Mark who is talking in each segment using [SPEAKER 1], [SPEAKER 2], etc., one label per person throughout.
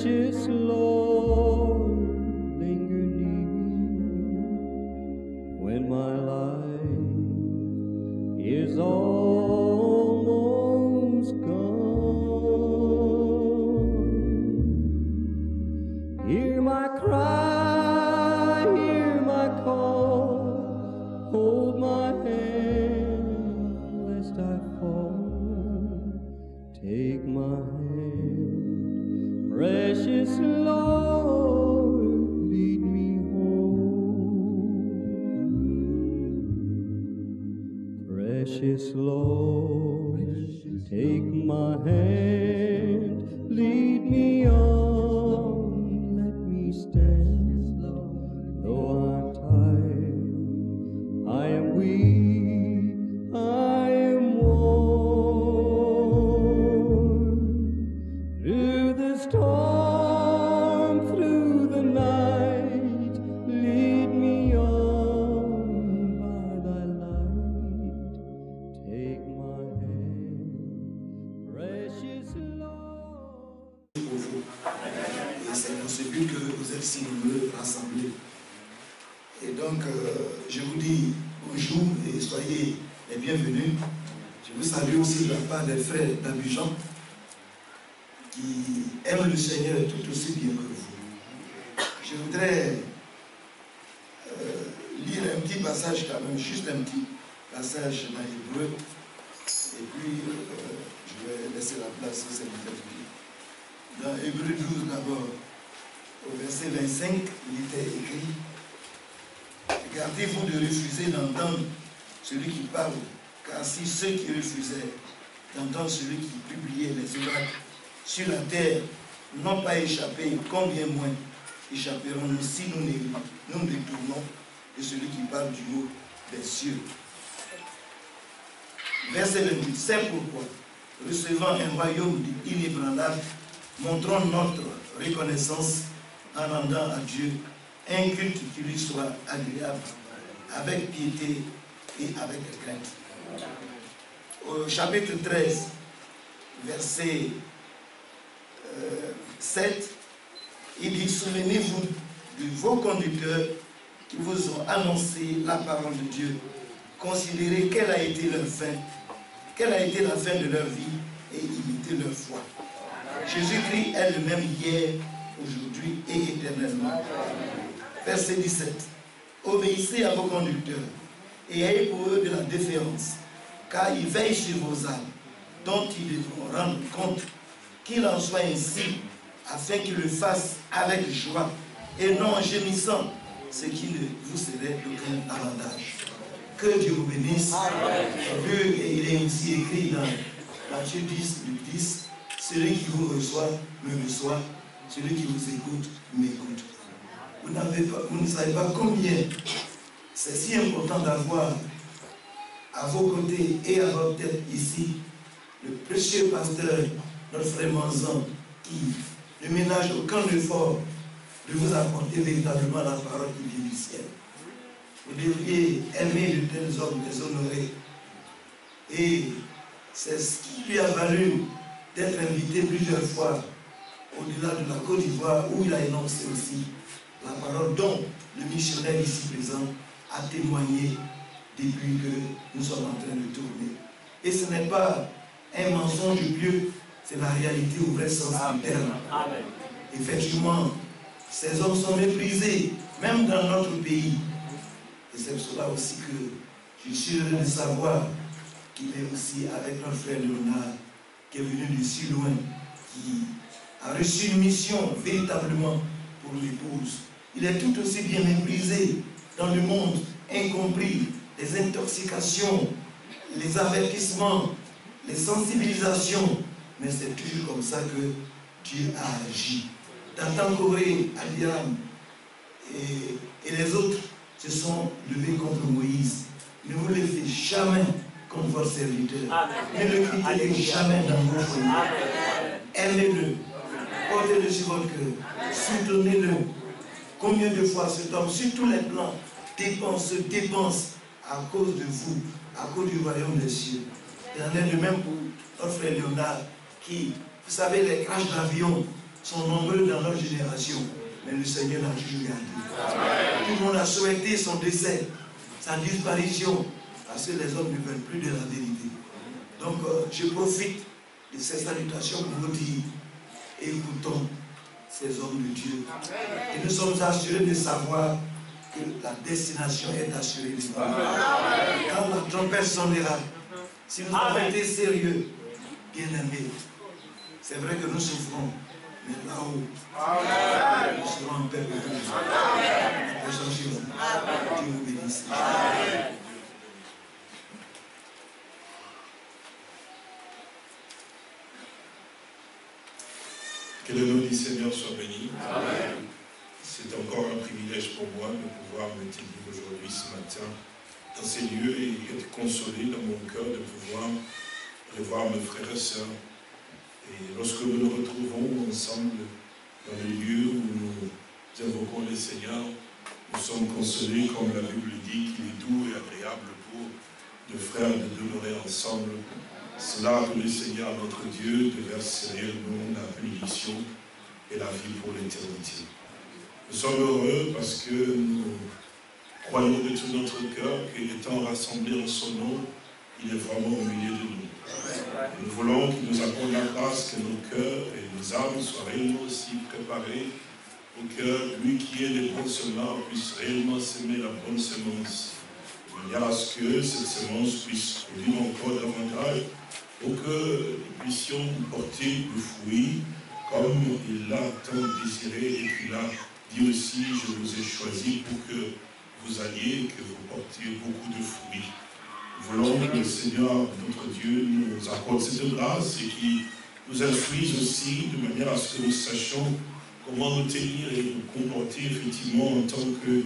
[SPEAKER 1] Precious Lord, linger near when my life is almost gone. Hear my cry, hear my call, hold my hand lest I fall. Take my hand, precious Lord, lead me home. Precious Lord, take my hand, lead me on, let me stand. Though I'm tired, I am weak, I am worn. Through the storm, through the night, lead me on by thy light. Take my hand, precious Lord.
[SPEAKER 2] Et c'est pour ce but que vous êtes si nombreux rassemblés. Et donc, je vous dis bonjour et soyez les bienvenus. Je vous salue aussi de la part des frères d'Abidjan qui aiment le Seigneur tout aussi bien que vous. Je voudrais lire un petit passage quand même, juste un petit passage dans l'hébreu. Et puis, je vais laisser la place aux serviteurs. Dans Hébreu 12 d'abord, au verset 25, il était écrit: gardez-vous de refuser d'entendre celui qui parle, car si ceux qui refusaient d'entendre celui qui publiait les oracles sur la terre n'ont pas échappé, combien moins échapperons-nous si nous nous détournons de celui qui parle du haut des cieux. Verset 28, c'est pourquoi, recevant un royaume inébranlable, montrons notre reconnaissance en rendant à Dieu un culte qui lui soit agréable, avec piété et avec crainte. Au chapitre 13, verset 7, il dit: souvenez-vous de vos conducteurs qui vous ont annoncé la parole de Dieu. Considérez quelle a été leur fin, quelle a été la fin de leur vie et imitez leur foi. Jésus-Christ est le même hier, aujourd'hui et éternellement. Verset 17. Obéissez à vos conducteurs et ayez pour eux de la déférence, car ils veillent sur vos âmes, dont ils devront rendre compte. Qu'il en soit ainsi, afin qu'ils le fassent avec joie et non en gémissant, ce qui ne vous serait d'aucun avantage. Que Dieu vous bénisse. Et il est ainsi écrit dans Matthieu 10, Luc 10, celui qui vous reçoit me reçoit, celui qui vous écoute m'écoute. Vous ne savez pas combien c'est si important d'avoir à vos côtés et à votre tête ici le précieux pasteur, notre frère Manzan, qui ne ménage aucun effort de vous apporter véritablement la parole qui vient du ciel. Vous devriez aimer de tels hommes, les honorer. Et c'est ce qui lui a valu d'être invité plusieurs fois au-delà de la Côte d'Ivoire, où il a énoncé aussi la parole dont le missionnaire ici présent a témoigné depuis que nous sommes en train de tourner. Et ce n'est pas un mensonge pieux, c'est la réalité au vrai sens du terme. Effectivement, ces hommes sont méprisés, même dans notre pays. Et c'est pour cela aussi que je suis heureux de savoir qu'il est aussi avec notre frère Léonard, qui est venu de si loin, qui a reçu une mission véritablement pour l'épouse. Il est tout aussi bien méprisé dans le monde, incompris, les intoxications, les avertissements, les sensibilisations. Mais c'est toujours comme ça que Dieu a agi. Tatan Coré, Aliam et les autres se sont levés contre Moïse. Ne vous levez jamais contre votre serviteur. Ne le quittez jamais dans vos foyers. Aimez-le. Portez-le sur votre cœur. Soutenez-le. Combien de fois cet homme, sur tous les plans, se dépense à cause de vous, à cause du royaume des cieux. Il en est de même pour notre frère Léonard, qui, vous savez, les crashs d'avion, sont nombreux dans leur génération, mais le Seigneur l'a toujours gardé. Tout le monde a souhaité son décès, sa disparition, parce que les hommes ne veulent plus de la vérité. Donc, je profite de ces salutations pour vous dire, écoutons ces hommes de Dieu. Et nous sommes assurés de savoir que la destination est assurée de nous. Quand la trompette sonnera, si nous avons été sérieux, bien aimés, c'est vrai que nous souffrons, mais là-haut, nous serons en paix avec Dieu. Dieu vous bénisse.
[SPEAKER 3] Que le nom du Seigneur soit béni. Amen. C'est encore un privilège pour moi de pouvoir me tenir aujourd'hui, ce matin, dans ces lieux et être consolé dans mon cœur de pouvoir revoir mes frères et sœurs. Et lorsque nous nous retrouvons ensemble dans les lieux où nous invoquons le Seigneur, nous sommes consolés, comme la Bible dit, qu'il est doux et agréable pour deux frères de demeurer ensemble. C'est là que le Seigneur, notre Dieu, déverse réellement la bénédiction et la vie pour l'éternité. Nous sommes heureux parce que nous croyons de tout notre cœur qu'étant rassemblés en son nom, il est vraiment au milieu de nous. Et nous voulons qu'il nous accorde la grâce que nos cœurs et nos âmes soient réellement aussi préparés pour que lui qui est le bon semeur puisse réellement s'aimer la bonne semence, de manière à ce que cette semence puisse produire encore davantage pour que nous puissions porter du fruit comme il l'a tant désiré et qu'il a dit aussi, je vous ai choisi pour que vous alliez et que vous portiez beaucoup de fruits. Nous voulons que le Seigneur, notre Dieu, nous accorde cette grâce et qu'il nous instruise aussi de manière à ce que nous sachions comment nous tenir et nous comporter effectivement en tant que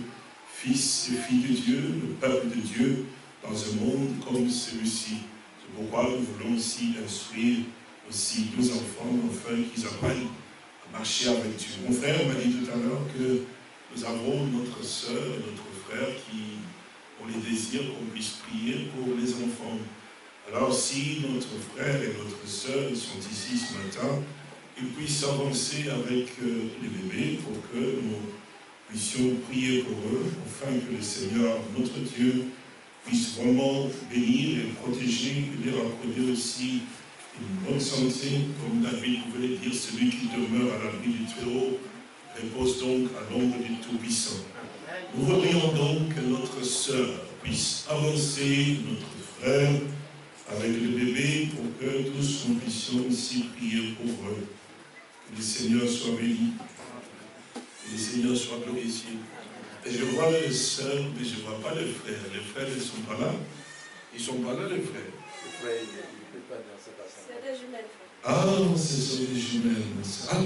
[SPEAKER 3] fils et filles de Dieu, le peuple de Dieu, dans un monde comme celui-ci. C'est pourquoi nous voulons aussi instruire aussi nos enfants, afin qu'ils apprennent à marcher avec Dieu. Mon frère m'a dit tout à l'heure que nous avons notre soeur et notre frère qui ont les désirs qu'on puisse prier pour les enfants. Alors si notre frère et notre soeur sont ici ce matin, ils puissent avancer avec les bébés pour que nous puissions prier pour eux, afin que le Seigneur, notre Dieu, puisse vraiment bénir et protéger et leur accorder aussi une bonne santé, comme David pouvait le dire, celui qui demeure à l'abri du Très-Haut repose donc à l'ombre du Tout-Puissant. Nous voudrions donc que notre sœur puisse avancer, notre frère, avec le bébé, pour que tous nous puissions aussi prier pour eux. Que le Seigneur soit béni, que le Seigneur soit glorifié. Et je vois les sœurs, mais je ne vois pas les frères. Les frères ne sont pas là. Ils ne sont pas là, les frères.
[SPEAKER 4] C'est des jumelles.
[SPEAKER 3] Ah, ce sont des jumelles. Ah,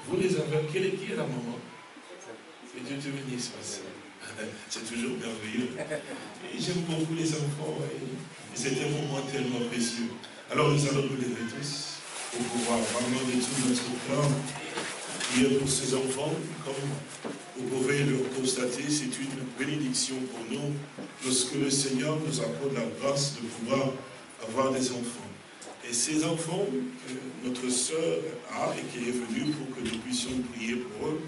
[SPEAKER 3] vous les avez. Qui est la maman? Que Dieu te bénisse, ma sœur. C'est toujours merveilleux. Et j'aime beaucoup les enfants. Et c'est un moment tellement précieux. Alors nous allons nous lever tous pour pouvoir vraiment de tout notre cœur prier pour ces enfants. Comme vous pouvez le constater, c'est une bénédiction pour nous lorsque le Seigneur nous accorde la grâce de pouvoir avoir des enfants. Et ces enfants que notre sœur a et qui est venue pour que nous puissions prier pour eux,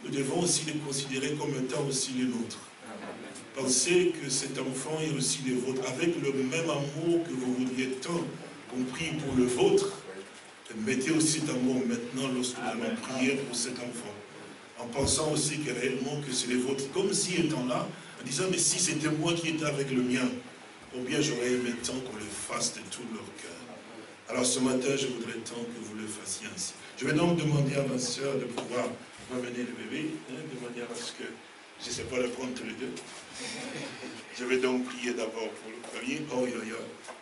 [SPEAKER 3] nous devons aussi les considérer comme étant aussi les nôtres. Pensez que cet enfant est aussi le vôtre, avec le même amour que vous voudriez tant qu'on prie pour le vôtre. Mettez aussi cet amour maintenant lorsque nous allons prier pour cet enfant, en pensant aussi que réellement que c'est le vôtre, comme si étant là, en disant mais si c'était moi qui étais avec le mien, combien j'aurais aimé tant qu'on le fasse de tout leur cœur. Alors ce matin, je voudrais tant que vous le fassiez ainsi. Je vais donc demander à ma soeur de pouvoir m'amener le bébé, de manière à ce que je ne sais pas le prendre tous les deux. Je vais donc prier d'abord pour le premier. Oh,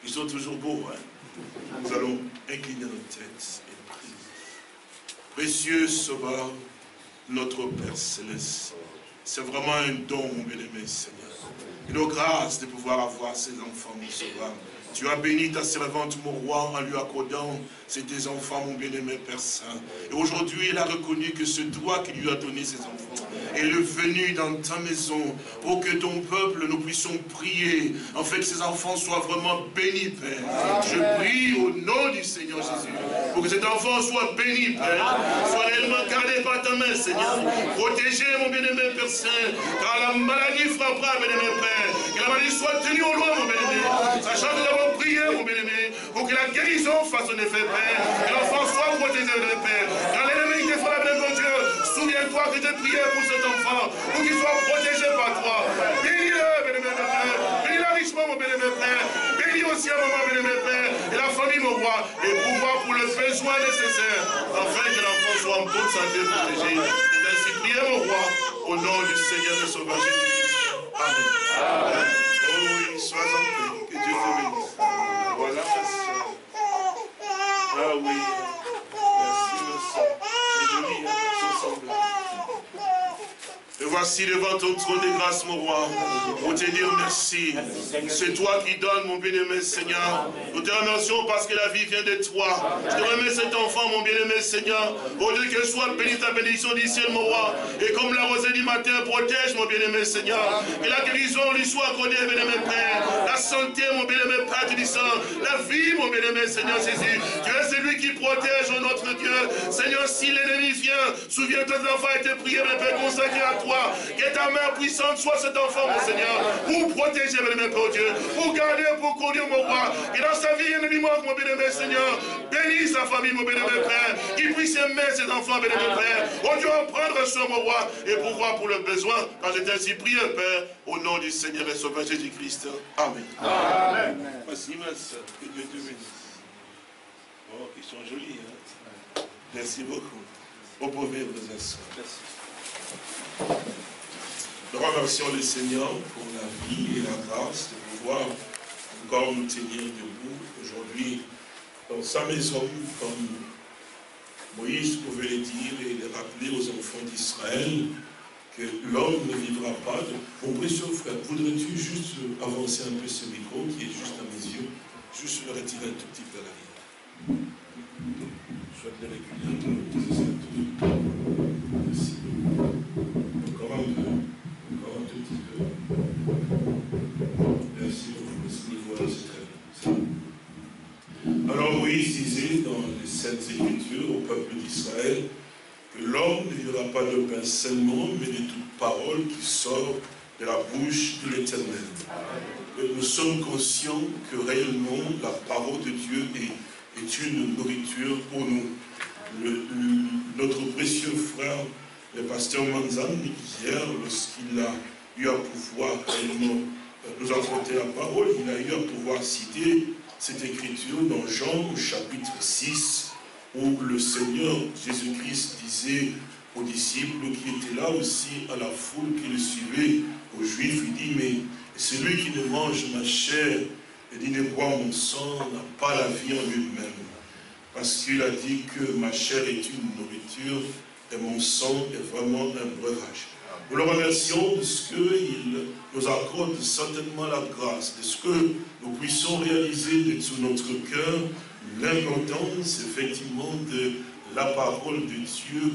[SPEAKER 3] ils sont toujours beaux, hein. Nous allons incliner nos têtes et prier. Précieux Sauveur, notre Père Céleste, c'est vraiment un don, mon bien-aimé Seigneur. Une grâce de pouvoir avoir ces enfants, mon Sauveur, Tu as béni ta servante, mon roi, en lui accordant ces deux enfants, mon bien-aimé Père Saint. Et aujourd'hui, elle a reconnu que c'est toi qui lui as donné ces enfants. Elle est venue dans ta maison pour que ton peuple, nous puissions prier, afin que ces enfants soient vraiment bénis, Père. Je prie au nom du Seigneur Jésus, pour que cet enfant soit béni, Père. Soit réellement gardé par ta main, Seigneur. Protégé, mon bien-aimé Père Saint, car la maladie frappera, bien-aimé Père. Que la maladie soit tenue au loin, mon bien-aimé. Sachant que nous avons prié, mon bien-aimé, pour que la guérison fasse son effet, Père. Que l'enfant soit protégé, mon Père. Quand l'ennemi te fera, mon Dieu, souviens-toi que j'ai prié pour cet enfant, pour qu'il soit protégé par toi. Bénis-le, bien-aimé Père. Bénis-le richement, mon bien-aimé Père. Bénis aussi à maman, bien-aimé Père. Et la famille, mon roi. Et pouvoir pour le besoin nécessaire, afin que l'enfant soit en bonne santé, protégé. Et ainsi prier, mon roi, au nom du Seigneur et Sauveur Jésus-Christ. Amen. Amen. Oh oui, sois en paix. Que Dieu te bénisse. Voilà, ma soeur. Ah oui. Merci, ma soeur. C'est joli, hein, sont semblables. Et voici devant ton trône de grâce, mon roi, pour te dire merci. C'est toi qui donnes, mon bien-aimé Seigneur. Nous te remercions parce que la vie vient de toi. Je te remets cet enfant, mon bien-aimé Seigneur. Au Dieu, qu'elle soit bénie ta bénédiction du ciel, mon roi. Et comme la rosée du matin, protège, mon bien-aimé Seigneur. Que la guérison lui soit accordée, bien-aimé Père. La santé, mon bien-aimé Père, tu dis ça. La vie, mon bien-aimé Seigneur Jésus. Tu es celui qui protège, oh notre Dieu. Seigneur, si l'ennemi vient, souviens-toi de l'enfant a été prié, mon Père, consacré à toi. Que ta main puissante soit cet enfant, mon Seigneur, pour protéger, bien-aimé Père Dieu, pour garder, pour conduire, mon roi. Et dans sa vie, il ne lui manque, mon bien-aimé Seigneur. Bénis sa famille, mon bien-aimé Père. Qu'il puisse aimer ses enfants, bien-aimé Père. Oh Dieu, en prendre soin, mon roi, et pouvoir pour le besoin, quand j'étais ainsi prié, Père, au nom du Seigneur et Sauveur Jésus-Christ. Amen. Amen. Merci, ma soeur. Que Dieu te bénisse. Oh, ils sont jolis, hein? Merci beaucoup. Vous pouvez vous asseoir. Merci. Nous remercions le Seigneur pour la vie et la grâce de pouvoir encore nous tenir debout aujourd'hui dans sa maison, comme Moïse pouvait le dire et le rappeler aux enfants d'Israël que l'homme ne vivra pas de... Mon précieux frère, voudrais-tu juste avancer un peu ce micro qui est juste à mes yeux, juste le retirer un tout petit peu à l'arrière. Je vais le réguler un peu, c'est ça, merci. Encore un peu, encore un tout petit peu. Merci beaucoup, ce niveau-là, c'est très bien. Alors Moïse disait dans les Saintes Écritures au peuple d'Israël que l'homme ne vivra pas de pain seulement, mais de toute parole qui sort de la bouche de l'Éternel. Nous sommes conscients que réellement la parole de Dieu est une nourriture pour nous. Notre précieux frère, le pasteur Manzan, hier, lorsqu'il a eu à pouvoir réellement nous apporter la parole, il a eu à pouvoir citer cette écriture dans Jean au chapitre 6, où le Seigneur Jésus-Christ disait aux disciples qui étaient là aussi à la foule qui le suivait, aux Juifs, il dit, mais celui qui ne mange ma chair et dit ne boit mon sang n'a pas la vie en lui-même. Parce qu'il a dit que ma chair est une nourriture et mon sang est vraiment un breuvage. Nous le remercions de ce qu'il nous accorde certainement la grâce, de ce que nous puissions réaliser de tout notre cœur l'importance effectivement de la parole de Dieu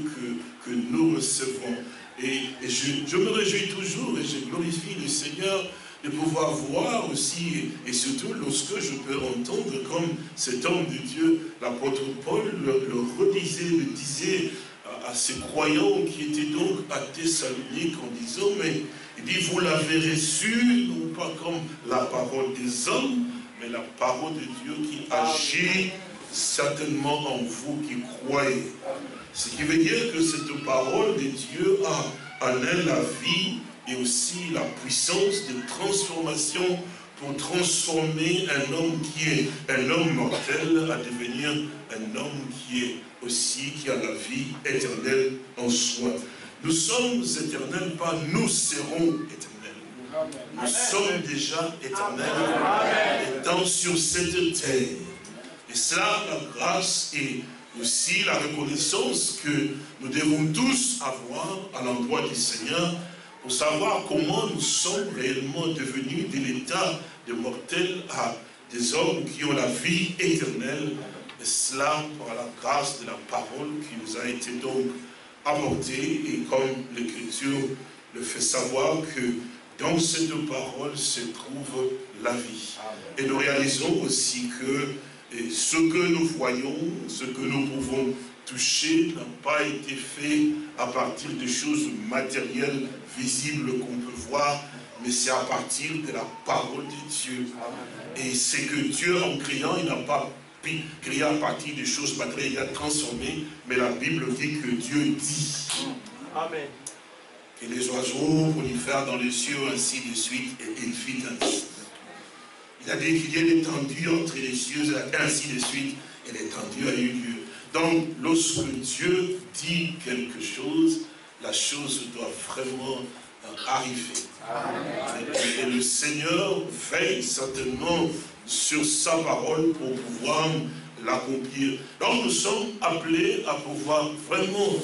[SPEAKER 3] que nous recevons. Et je me réjouis toujours et je glorifie le Seigneur de pouvoir voir aussi, et surtout lorsque je peux entendre comme cet homme de Dieu, l'apôtre Paul, le redisait, le disait à ces croyants qui étaient donc à Thessalonique en disant, mais il dit, vous l'avez reçu, non pas comme la parole des hommes, mais la parole de Dieu qui agit certainement en vous qui croyez. Ce qui veut dire que cette parole de Dieu a en elle la vie et aussi la puissance de transformation pour transformer un homme qui est un homme mortel à devenir un homme qui a la vie éternelle en soi. Nous sommes éternels, pas nous serons éternels. Nous sommes déjà éternels étant sur cette terre. Et cela, la grâce et aussi la reconnaissance que nous devons tous avoir à l'endroit du Seigneur pour savoir comment nous sommes réellement devenus de l'état de mortel à des hommes qui ont la vie éternelle, et cela par la grâce de la parole qui nous a été donc apportée, et comme l'Écriture le fait savoir que dans cette parole se trouve la vie. Et nous réalisons aussi que ce que nous voyons, ce que nous pouvons toucher n'a pas été fait à partir de choses matérielles, visibles qu'on peut voir, mais c'est à partir de la parole de Dieu. Et c'est que Dieu, en créant, il n'a pas créé à partir des choses matérielles, il a transformé, mais la Bible dit que Dieu dit.
[SPEAKER 4] Amen.
[SPEAKER 3] Que les oiseaux prolifèrent dans les cieux, ainsi de suite, et il fit ainsi. Il a dit qu'il y a une étendue entre les cieux, et ainsi de suite, et l'étendue a eu lieu. Donc, lorsque Dieu dit quelque chose, la chose doit vraiment arriver. Amen. Et le Seigneur veille certainement sur sa parole pour pouvoir l'accomplir. Donc, nous sommes appelés à pouvoir vraiment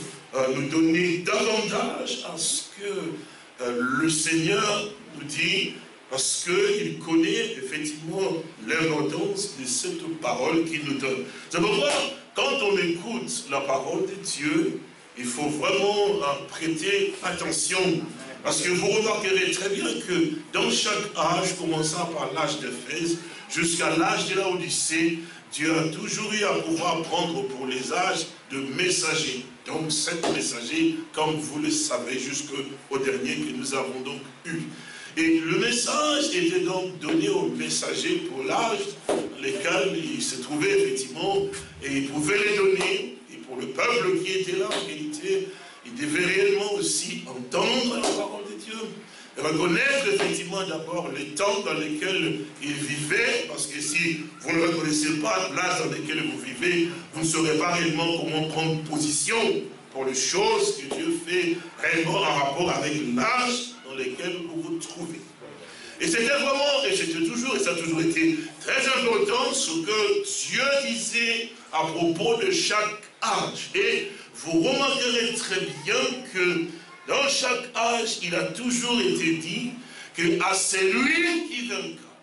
[SPEAKER 3] nous donner davantage à ce que le Seigneur nous dit, parce qu'il connaît effectivement l'importance de cette parole qu'il nous donne. C'est pourquoi, quand on écoute la parole de Dieu, il faut vraiment prêter attention. Parce que vous remarquerez très bien que dans chaque âge, commençant par l'âge d'Éphèse jusqu'à l'âge de la Odyssée, Dieu a toujours eu à pouvoir prendre pour les âges de messagers. Donc, 7 messagers, comme vous le savez, jusqu'au dernier que nous avons donc eu. Et le message était donc donné aux messagers pour l'âge dans lequel ils se trouvaient effectivement, et ils pouvaient les donner. Et pour le peuple qui était là, en réalité, ils devaient réellement aussi entendre la parole de Dieu. Reconnaître effectivement d'abord les temps dans lesquels ils vivaient, parce que si vous ne reconnaissez pas l'âge dans lequel vous vivez, vous ne saurez pas réellement comment prendre position pour les choses que Dieu fait réellement en rapport avec l'âge dans lequel vous vous trouvez. Et c'était vraiment, et c'était toujours, et ça a toujours été très important, ce que Dieu disait à propos de chaque âge. Et vous remarquerez très bien que dans chaque âge, il a toujours été dit qu'à celui qui vaincra.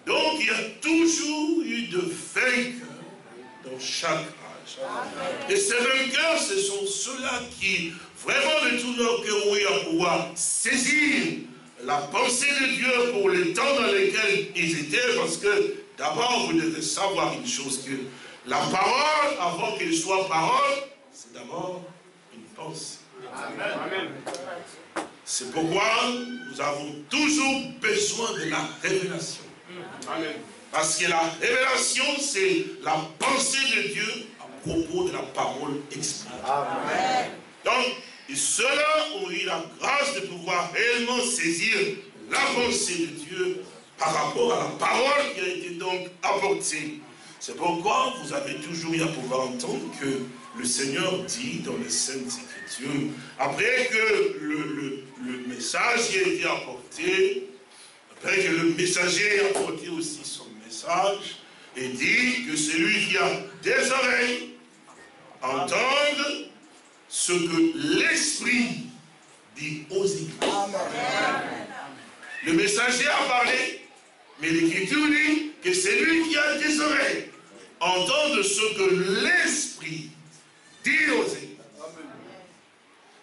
[SPEAKER 3] Donc, il y a toujours eu de vainqueurs dans chaque âge. Et ces vainqueurs, ce sont ceux-là qui, vraiment de tout leur cœur, ont eu à pouvoir saisir la pensée de Dieu pour les temps dans lesquels ils étaient. Parce que, d'abord, vous devez savoir une chose, que la parole, avant qu'elle soit parole, c'est d'abord une pensée. Amen. C'est pourquoi nous avons toujours besoin de la révélation. Amen. Parce que la révélation, c'est la pensée de Dieu à propos de la parole exprimée. Amen. Donc, ceux-là ont eu la grâce de pouvoir réellement saisir la pensée de Dieu par rapport à la parole qui a été donc apportée. C'est pourquoi vous avez toujours eu à pouvoir entendre que le Seigneur dit dans les Saintes Écritures, après que le message ait été apporté, après que le messager ait apporté aussi son message, et dit que celui qui a des oreilles entende ce que l'Esprit dit aux églises. Le messager a parlé, mais l'Écriture dit que celui qui a des oreilles entende ce que l'Esprit dit aux églises.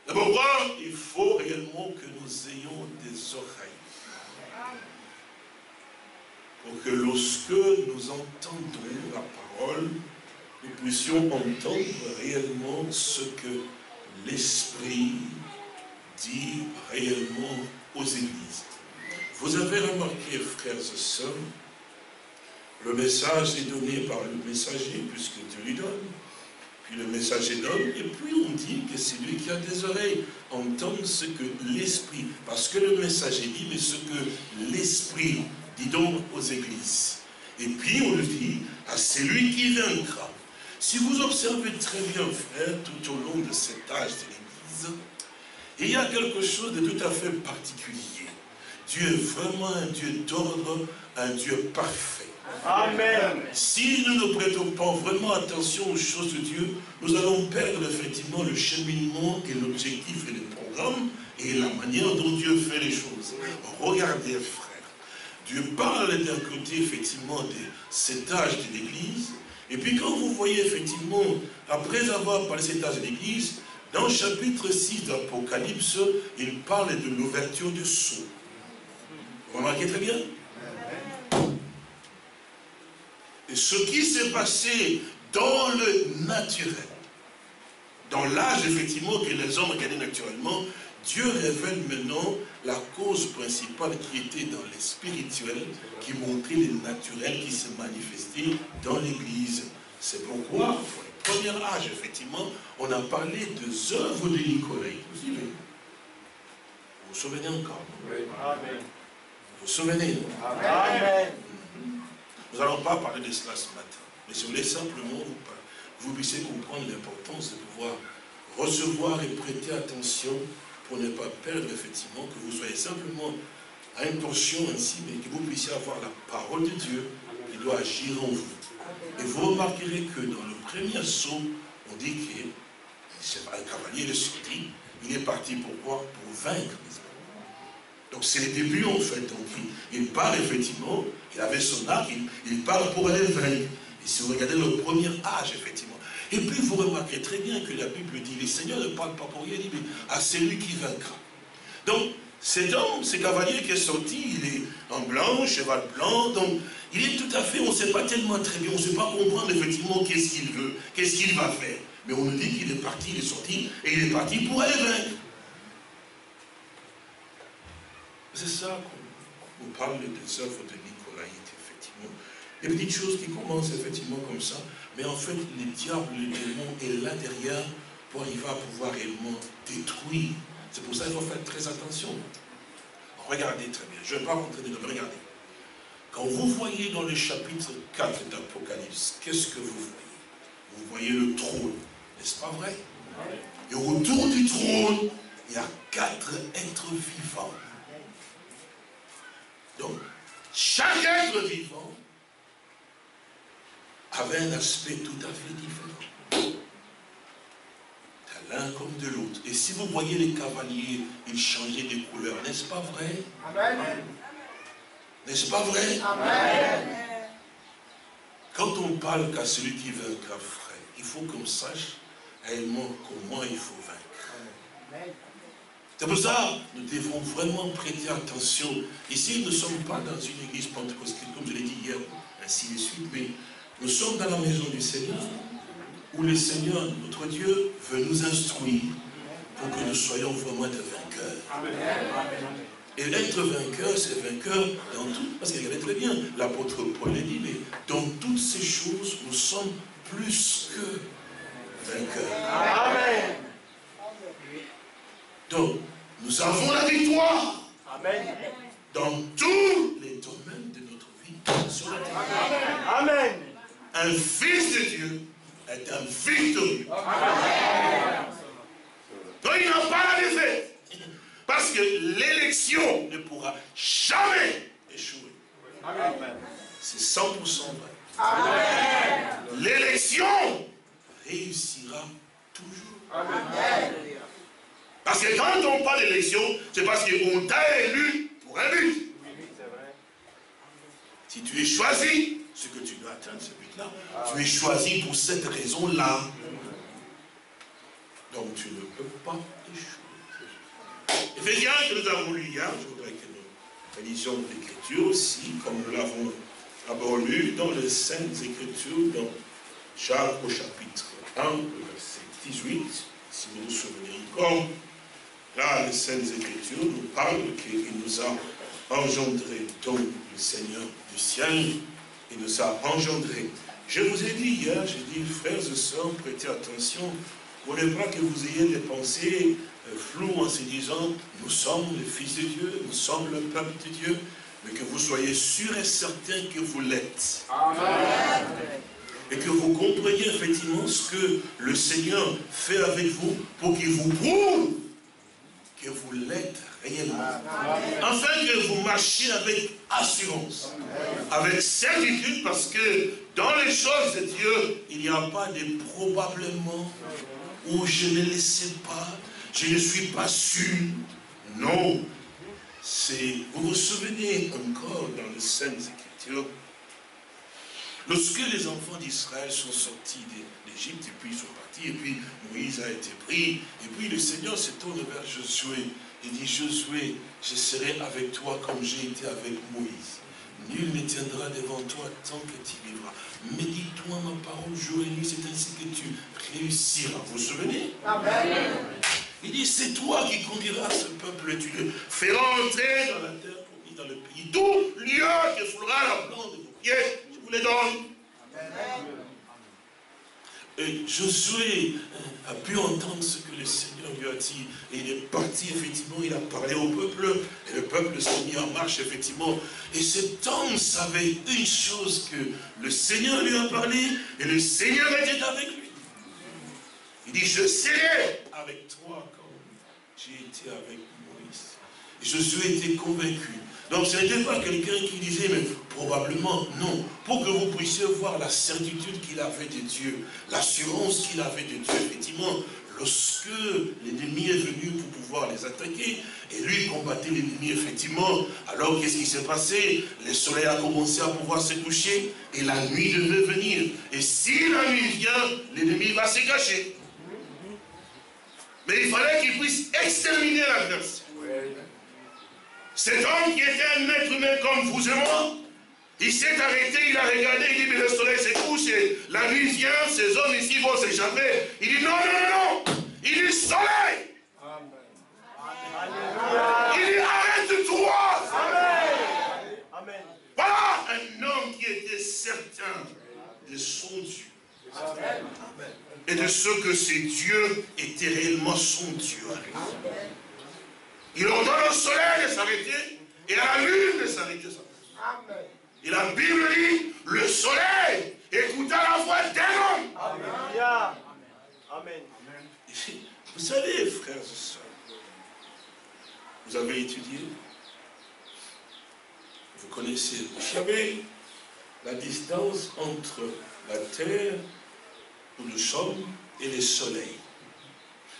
[SPEAKER 3] C'est pourquoi il faut réellement que nous ayons des oreilles. Pour que lorsque nous entendons la parole, nous puissions entendre réellement ce que l'Esprit dit réellement aux églises. Vous avez remarqué, frères et sœurs, le message est donné par le messager, puisque Dieu lui donne. Puis le messager donne, et puis on dit que celui qui a des oreilles entend ce que l'Esprit, parce que le messager dit, mais ce que l'Esprit dit donc aux églises. Et puis on le dit à celui qui vaincra. Si vous observez très bien, frère, tout au long de cet âge de l'Église, il y a quelque chose de tout à fait particulier. Dieu est vraiment un Dieu d'ordre, un Dieu parfait. Amen. Si nous ne prêtons pas vraiment attention aux choses de Dieu, nous allons perdre effectivement le cheminement et l'objectif et le programme et la manière dont Dieu fait les choses. Regardez, frère, Dieu parle d'un côté, effectivement, de cet âge de l'Église. Et puis quand vous voyez, effectivement, après avoir parlé de cet âge de l'Église, dans le chapitre 6 d'Apocalypse, il parle de l'ouverture du sceau. Vous remarquez très bien? Et ce qui s'est passé dans le naturel, dans l'âge, effectivement, que les hommes regardaient naturellement, Dieu révèle maintenant la cause principale qui était dans les spirituels, qui montrait les naturels qui se manifestaient dans l'Église. C'est pourquoi, pour le premier âge, effectivement, on a parlé des œuvres de Nicolas. Vous suivez? Vous vous souvenez encore? Oui. Amen. Vous vous souvenez? Amen. Nous n'allons pas parler de cela ce matin, mais je voulais simplement que vous puissiez comprendre l'importance de pouvoir recevoir et prêter attention pour ne pas perdre, effectivement, que vous soyez simplement à une portion ainsi, mais que vous puissiez avoir la parole de Dieu qui doit agir en vous. Et vous remarquerez que dans le premier saut, on dit que un cavalier est sorti, il est parti pourquoi? Pour vaincre. Donc c'est le début en fait. Donc il part effectivement, il avait son arc, il part pour aller vaincre. Et si vous regardez le premier âge, effectivement. Et puis vous remarquerez très bien que la Bible dit, le Seigneur ne parle pas pour rien, il dit, mais à celui qui vaincra. Donc cet homme, ce cavalier qui est sorti, il est en blanc, cheval blanc, donc il est tout à fait, on ne sait pas tellement très bien, on ne sait pas comprendre effectivement qu'est-ce qu'il veut, qu'est-ce qu'il va faire. Mais on nous dit qu'il est parti, il est sorti, et il est parti pour aller vaincre. C'est ça qu'on parle des œuvres de Nicolaïte, effectivement. Des petites choses qui commencent effectivement comme ça, mais en fait, le diable, le démon est là derrière pour arriver à pouvoir réellement détruire. C'est pour ça qu'il faut faire très attention. Regardez très bien, je ne vais pas rentrer dedans, mais regardez. Quand vous voyez dans le chapitre 4 d'Apocalypse, qu'est-ce que vous voyez? Vous voyez le trône, n'est-ce pas vrai? Et autour du trône, il y a 4 êtres vivants. Donc, chaque être vivant avait un aspect tout à fait différent. De l'un comme de l'autre. Et si vous voyez les cavaliers, ils changeaient de couleur, n'est-ce pas vrai? Amen. N'est-ce pas vrai? Amen. Quand on parle qu'à celui qui vaincra, frère, il faut qu'on sache réellement comment il faut vaincre. Amen. C'est pour ça que nous devons vraiment prêter attention. Ici, nous ne sommes pas dans une église pentecôtale, comme je l'ai dit hier, ainsi de suite, mais nous sommes dans la maison du Seigneur, où le Seigneur, notre Dieu, veut nous instruire pour que nous soyons vraiment des vainqueurs. Amen. Et être vainqueur, c'est vainqueur dans tout. Parce qu'il y avait très bien, l'apôtre Paul l'a dit, mais dans toutes ces choses, nous sommes plus que vainqueurs. Amen. Donc, nous avons la victoire. Amen. Dans tous les domaines de notre vie sur la terre. Amen. Un fils de Dieu est un victorieux. Amen. Donc il n'a pas la défaite. Parce que l'élection ne pourra jamais échouer. Amen. C'est 100% vrai. Amen. L'élection réussira toujours. Amen. Parce que quand on parle d'élection, c'est parce qu'on t'a élu pour un but. Si tu es choisi, ce que tu dois atteindre, ce but-là, tu es choisi pour cette raison-là. Donc tu ne peux pas échouer. Éphésiens que nous avons lu hier, je voudrais que nous rédisions l'écriture aussi, comme nous l'avons d'abord lu dans les Saintes Écritures, dans Jacques au chapitre 1, le verset 18, si vous vous souvenez encore. Là, les Saintes Écritures nous parlent qu'il nous a engendré, donc le Seigneur du ciel, il nous a engendré. Je vous ai dit hier, j'ai dit, frères et sœurs, prêtez attention, pour ne pas que vous ayez des pensées floues en se disant, nous sommes les fils de Dieu, nous sommes le peuple de Dieu, mais que vous soyez sûrs et certains que vous l'êtes. Amen. Et que vous compreniez effectivement ce que le Seigneur fait avec vous pour qu'il vous prouve que vous l'êtes réellement. Afin que vous marchiez avec assurance, avec certitude, parce que dans les choses de Dieu, il n'y a pas de probablement, ou je ne le sais pas, je ne suis pas sûr. Non. vous vous souvenez encore dans les Saintes Écritures, lorsque les enfants d'Israël sont sortis d'Égypte, et puis ils sont partis, et puis Moïse a été pris, et puis le Seigneur se tourne vers Josué, et dit, Josué, je serai avec toi comme j'ai été avec Moïse. Nul ne tiendra devant toi tant que tu vivras. Médite-toi ma parole jour et nuit, c'est ainsi que tu réussiras. Vous vous souvenez? Amen. Il dit, c'est toi qui conduiras ce peuple, et tu le feras entrer dans la terre promise, dans le pays. Tout lieu que foulera la plante de vos pieds, je vous les donne. Amen. Et Josué a pu entendre ce que le Seigneur lui a dit. Et il est parti, effectivement, il a parlé au peuple. Et le peuple s'est mis en marche, effectivement. Et cet homme savait une chose, que le Seigneur lui a parlé, et le Seigneur était avec lui. Il dit, je serai avec toi comme j'ai été avec Moïse. Et Josué était convaincu. Donc ce n'était pas quelqu'un qui disait, mais probablement non. Pour que vous puissiez voir la certitude qu'il avait de Dieu, l'assurance qu'il avait de Dieu, effectivement, lorsque l'ennemi est venu pour pouvoir les attaquer, et lui combattait l'ennemi, effectivement, alors qu'est-ce qui s'est passé? Le soleil a commencé à pouvoir se coucher, et la nuit devait venir. Et si la nuit vient, l'ennemi va se cacher. Mais il fallait qu'il puisse exterminer l'adversaire. Cet homme qui était un être humain comme vous et moi, il s'est arrêté, il a regardé, il dit, mais le soleil se couche, et la nuit vient, ces hommes ici vont s'échapper. Il dit, non, non, non, non, il dit, soleil. Amen. Il dit, arrête-toi. Amen. Voilà un homme qui était certain de son Dieu. Amen. Et de ce que c'est Dieu était réellement son Dieu. Amen. Il ordonne au soleil de s'arrêter et à la lune de s'arrêter. Et la Bible dit, le soleil écouta la voix d'un homme. Amen. Amen. Vous savez, frères et sœurs, vous avez étudié, vous connaissez, vous savez la distance entre la terre, où nous sommes, et le soleil.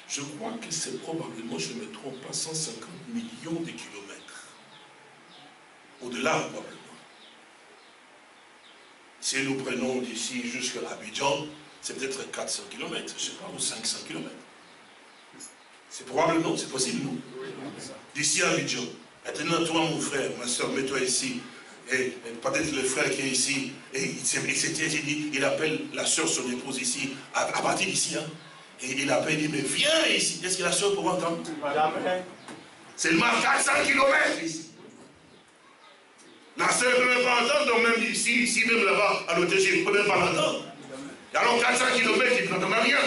[SPEAKER 3] Je crois que c'est probablement, je ne me trompe pas, 150 millions de kilomètres. Au-delà, probablement. Si nous prenons d'ici jusqu'à Abidjan, c'est peut-être 400 km, je ne sais pas, ou 500 km. C'est probablement, c'est possible, non? D'ici à Abidjan. Maintenant, toi, mon frère, ma soeur, mets-toi ici. Et peut-être le frère qui est ici, et il appelle la soeur, son épouse ici, à partir d'ici, hein. Et il appelle, il dit, mais viens ici. Est-ce que la soeur pourra entendre? C'est seulement 400 km ici. La soeur ne peut même pas entendre, donc même ici même là-bas, à l'hôtel, il ne peut même pas l'entendre. Et alors 400 km, il n'entend rien.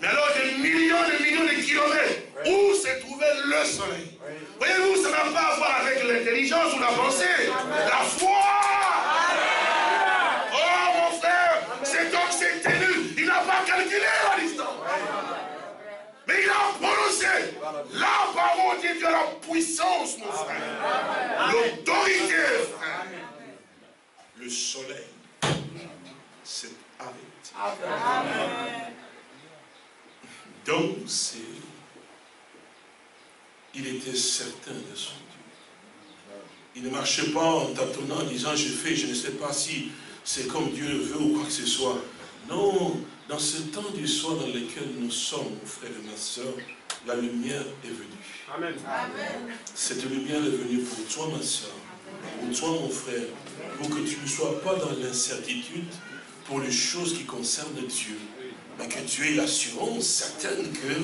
[SPEAKER 3] Mais alors des millions de kilomètres, où se trouvait le soleil? Voyez-vous, ça n'a pas à voir avec l'intelligence ou la pensée. La foi! Oh mon frère, cet homme s'est tenu, il n'a pas calculé la distance. Mais il a prononcé la parole de Dieu, la puissance, mon frère. L'autorité, frère. Le soleil s'est arrêté. Amen. Donc, il était certain de son Dieu. Il ne marchait pas en tâtonnant, en disant, je ne sais pas si c'est comme Dieu le veut ou quoi que ce soit. Non, dans ce temps du soir dans lequel nous sommes, mon frère et ma soeur, la lumière est venue. Amen. Cette lumière est venue pour toi, ma soeur, pour toi, mon frère, pour que tu ne sois pas dans l'incertitude pour les choses qui concernent Dieu, mais que tu aies l'assurance certaine que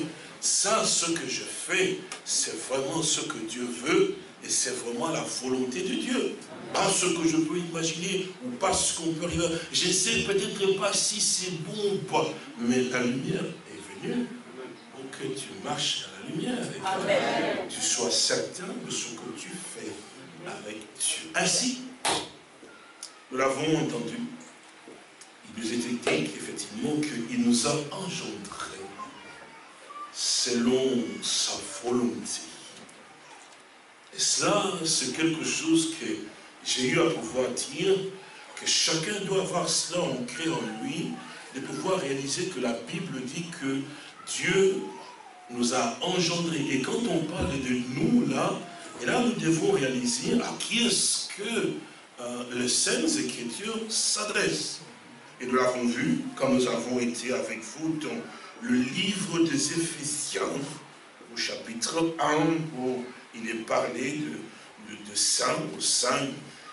[SPEAKER 3] ça, ce que je fais, c'est vraiment ce que Dieu veut, et c'est vraiment la volonté de Dieu. Pas ce que je peux imaginer, ou pas ce qu'on peut arriver. Je ne sais peut-être pas si c'est bon ou pas, mais la lumière est venue pour que tu marches dans la lumière, et que tu sois certain de ce que tu fais avec Dieu. Ainsi, nous l'avons entendu, il nous était dit qu'effectivement, qu'il nous a engendrés selon sa volonté. Et cela, c'est quelque chose que j'ai eu à pouvoir dire, que chacun doit avoir cela ancré en lui, de pouvoir réaliser que la Bible dit que Dieu nous a engendrés. Et quand on parle de nous, là, Et là, nous devons réaliser à qui est-ce que les Saintes Écritures s'adressent. Et nous l'avons vu quand nous avons été avec vous dans le livre des Éphésiens, au chapitre 1, où il est parlé de saints, aux saints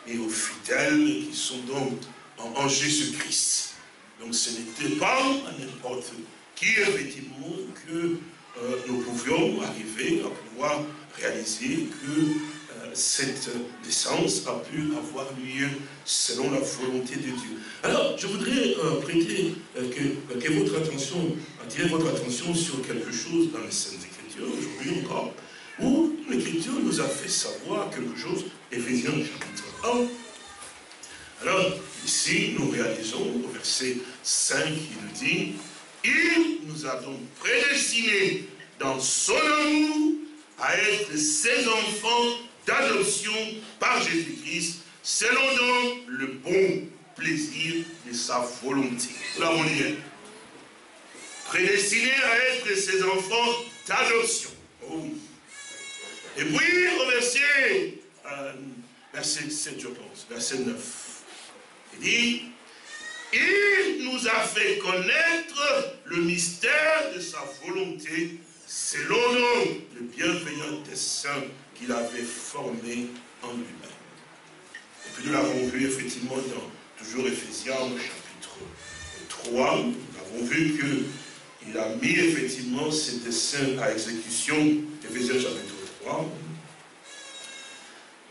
[SPEAKER 3] et aux fidèles qui sont donc en Jésus-Christ. Donc ce n'était pas à n'importe qui, effectivement, que nous pouvions arriver à pouvoir réaliser que cette naissance a pu avoir lieu selon la volonté de Dieu. Alors, je voudrais attirer votre attention sur quelque chose dans les Saintes Écritures, aujourd'hui encore, où l'Écriture nous a fait savoir quelque chose, Éphésiens chapitre 1. Alors, ici, nous réalisons au verset 5, qui nous dit « Il nous a donc prédestinés dans son amour à être ses enfants d'adoption par Jésus-Christ, selon donc le bon plaisir de sa volonté. » Nous l'avons dit. Prédestinés à être ses enfants d'adoption. Oh oui. Et puis, au verset 7, je pense, verset 9, il dit, il nous a fait connaître le mystère de sa volonté, selon le bienveillant dessein qu'il avait formé en lui-même. Et puis nous l'avons vu effectivement dans toujours Éphésiens chapitre 3, nous avons vu qu'il a mis effectivement ses desseins à exécution, Éphésiens chapitre 3,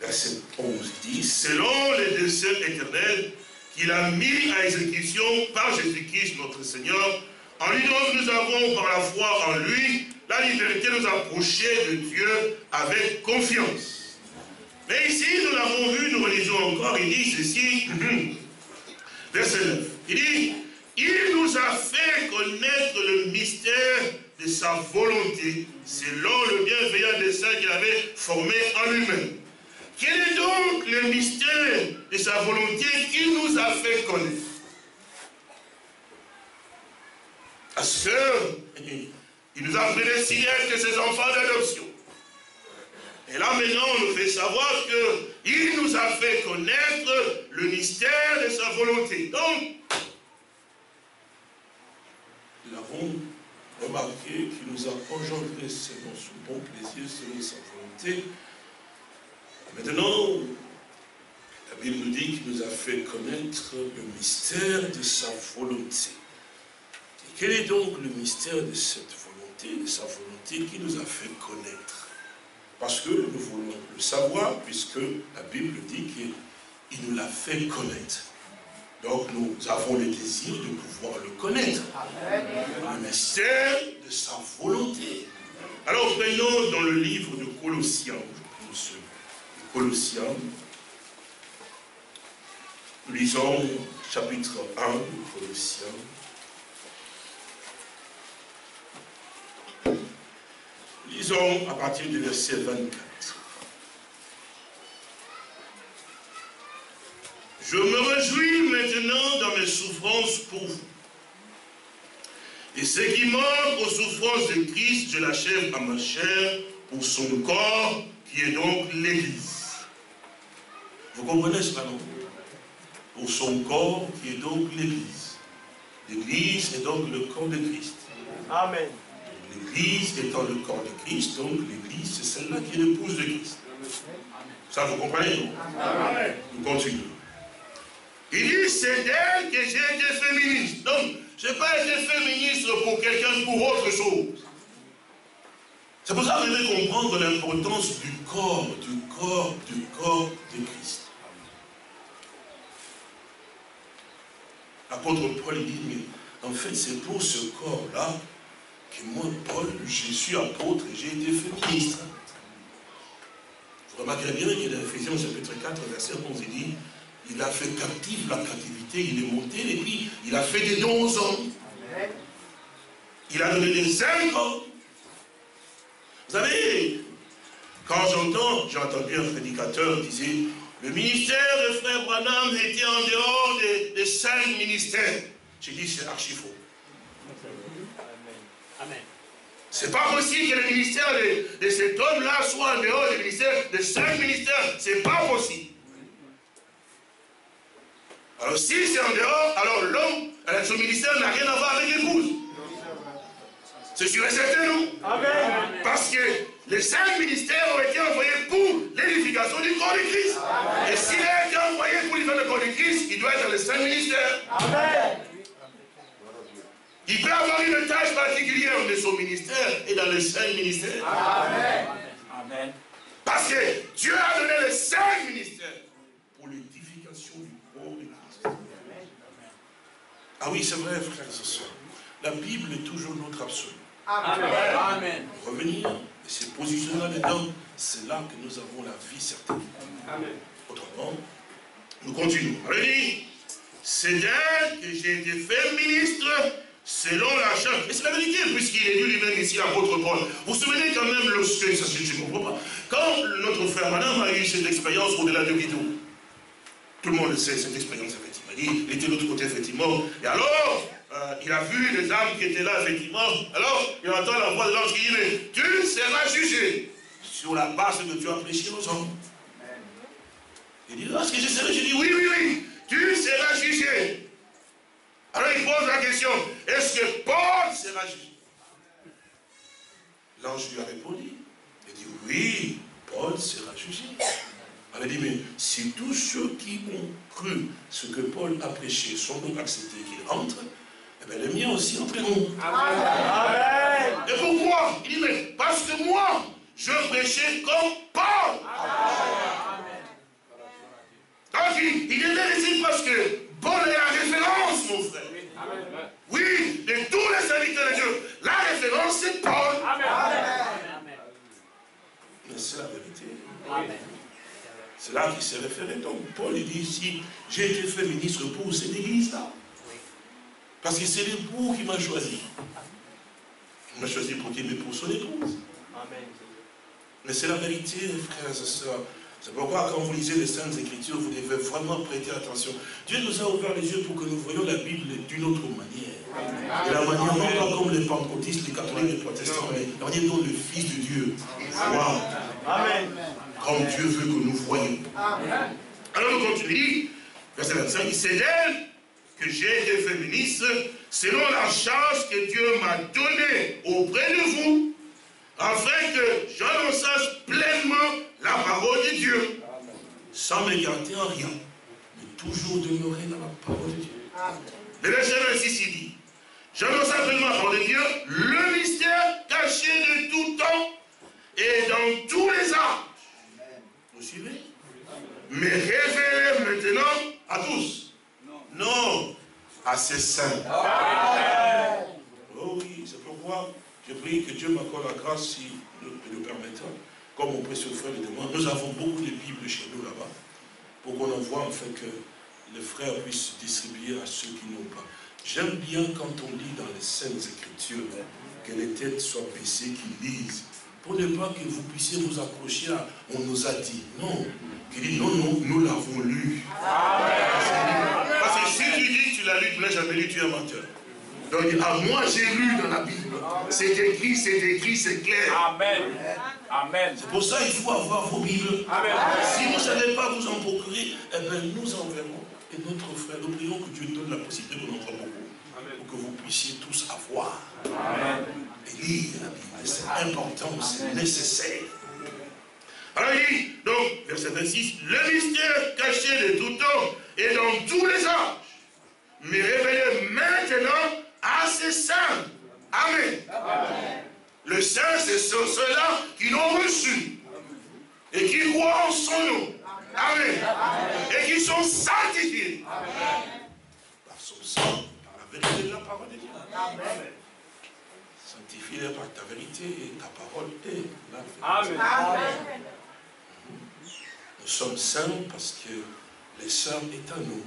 [SPEAKER 3] verset 11 dit, selon les desseins éternels qu'il a mis à exécution par Jésus-Christ notre Seigneur, en lui donc nous avons par la foi en lui la liberté de nous approcher de Dieu avec confiance. Mais ici, nous l'avons vu, nous relisons encore, il dit ceci, verset 9, il dit, il nous a fait connaître le mystère de sa volonté, selon le bienveillant dessein qu'il avait formé en lui-même. Quel est donc le mystère de sa volonté qu'il nous a fait connaître? Parce qu'il nous a prédestinés à être ses enfants d'adoption. Et là maintenant, on nous fait savoir qu'il nous a fait connaître le mystère de sa volonté. Donc, nous avons remarqué qu'il nous a engendré selon son bon plaisir, selon sa volonté. Maintenant, la Bible nous dit qu'il nous a fait connaître le mystère de sa volonté. Et quel est donc le mystère de cette volonté, de sa volonté qui nous a fait connaître? Parce que nous voulons le savoir, puisque la Bible dit qu'il nous l'a fait connaître. Donc nous avons le désir de pouvoir le connaître. Le mystère de sa volonté. Alors prenons dans le livre de Colossiens, je pense, Colossiens, nous lisons chapitre 1 de Colossiens. Lisons à partir du verset 24. Je me réjouis maintenant dans mes souffrances pour vous. Et ce qui manque aux souffrances de Christ, je l'achève à ma chair pour son corps, qui est donc l'Église. Vous comprenez cela, non? Pour son corps, qui est donc l'Église. L'Église est donc le corps de Christ. Amen. L'Église étant le corps de Christ, donc l'Église, c'est celle-là qui est l'épouse de Christ. Ça, vous comprenez, non? Amen. Nous continuons. Il dit, c'est d'elle que j'ai été fait ministre. Donc, je n'ai pas été fait ministre pour quelqu'un, pour autre chose. C'est pour ça que vous devez comprendre l'importance du corps de Christ. L'apôtre Paul dit, mais en fait, c'est pour ce corps-là que moi, Paul, je suis apôtre et j'ai été fait ministre. Vous remarquerez bien qu'il y a dans Éphésiens chapitre 4, verset 11, il dit, il a fait captive la captivité, il est monté, et puis il a fait des dons aux hommes. Il a donné des ailes. Vous savez, quand j'ai entendu un prédicateur disait, le ministère de frère Branham était en dehors des 5 ministères. J'ai dit, c'est archi faux. Amen. C'est pas possible que le ministère de cet homme-là soit en dehors du ministère, de 5 ministères. C'est pas possible. Alors si c'est en dehors, alors l'homme, son ministère n'a rien à voir avec l'épouse. C'est sûr et certain, non? Amen. Parce que les 5 ministères ont été envoyés pour l'édification du corps de Christ. Amen. Et s'il a été envoyé pour l'édification du corps de Christ, il doit être dans les 5 ministères. Amen. Il peut avoir une tâche particulière de son ministère et dans les 5 ministères. Amen. Amen. Parce que Dieu a donné les 5 ministères pour l'édification du corps de Christ. Amen. Ah oui, c'est vrai, frères et sœurs. La Bible est toujours notre absolu. Amen. Amen. Revenir et se positionner là-dedans, c'est là que nous avons la vie certaine. Amen. Autrement, nous continuons. Allez, c'est d'elle que j'ai été fait ministre selon la chair. Et c'est la vérité, puisqu'il est dit lui-même ici, l'apôtre Paul. Vous vous souvenez quand même, lorsque, ça je ne comprends pas, quand notre frère Madame a eu cette expérience au-delà de Guido, tout le monde le sait, cette expérience, effectivement. Il était de l'autre côté, effectivement. Et alors, il a vu les âmes qui étaient là, effectivement. Alors, il entend la voix de l'ange qui dit, mais tu seras jugé sur la base que tu as prêché aux hommes. Il dit, est-ce que je serai? J'ai dit, oui, oui, oui, tu seras jugé. Alors il pose la question, est-ce que Paul sera jugé? L'ange lui a répondu. Il dit, oui, Paul sera jugé. Elle a dit, mais si tous ceux qui ont cru ce que Paul a prêché sont donc acceptés qu'ils rentrent, eh bien les miens aussi entreront. Amen. Et pourquoi? Il dit, mais parce que moi, je prêchais comme Paul. Amen. Donc il devait dire parce que Paul est la référence, mon frère. Amen. Oui, de tous les serviteurs de Dieu, la référence c'est Paul. Amen. Mais c'est la vérité. Amen. C'est là qu'il s'est référé. Donc Paul il dit ici, j'ai été fait ministre pour cette église-là. Parce que c'est l'époux qui m'a choisi. Il m'a choisi pour qui? Mais pour son épouse. Amen. Mais c'est la vérité, frères et sœurs. C'est pourquoi quand vous lisez les Saintes Écritures, vous devez vraiment prêter attention. Dieu nous a ouvert les yeux pour que nous voyions la Bible d'une autre manière. De la manière non pas comme les pentecôtistes, les catholiques, les protestants, mais la manière dont le Fils de Dieu voit. Amen. Comme Dieu veut que nous voyions. Amen. Alors nous continuons. Verset 25, c'est d'elle que j'ai été fait ministre selon la charge que Dieu m'a donnée auprès de vous, afin que j'annonçasse pleinement la parole de Dieu, sans m'écarter en rien, mais toujours demeurer dans la parole de Dieu. Le verset 26 il dit, j'annonçasse pleinement la parole de Dieu, le mystère caché de tout temps et dans tous les âges. Vous suivez? Mais révélé maintenant à tous. Non, à ses saints. Oh oui, c'est pourquoi je prie que Dieu m'accorde la grâce, si nous le permettons, comme mon précieux frère le demande. Nous avons beaucoup de Bibles chez nous là-bas, pour qu'on envoie en fait que les frères puissent distribuer à ceux qui n'ont pas. J'aime bien quand on lit dans les Saintes Écritures que les têtes soient baissées, qu'ils lisent, pour ne pas que vous puissiez vous accrocher à on nous a dit. Non, qu'il dit non, non, nous l'avons lu. Parce que si tu dis que tu l'as lu, tu ne l'as jamais lu, tu es un menteur. Donc, moi j'ai lu dans la Bible. C'est écrit, c'est clair. Amen. Amen. C'est pour ça qu'il faut avoir vos Bibles. Amen. Si vous ne savez pas vous en procurer, eh bien, nous enverrons. Et notre frère, nous prions que Dieu donne la possibilité qu'on en voit beaucoup. Amen. Pour que vous puissiez tous avoir. Amen. Et lire la Bible. C'est important, c'est nécessaire. Alors il dit, donc, verset 26, le mystère caché de tout temps et dans tous les âges, mais révélé maintenant à ses saints. Amen. Amen. Le saint, c'est ceux-là qui l'ont reçu et qui croient en son nom. Amen. Amen. Et qui sont sanctifiés. Amen. Par son sang, par la vérité de la parole de Dieu. Amen. Sanctifie-les par ta vérité et ta parole est la vérité. Amen. Amen. Nous sommes saints parce que les saints est à nous.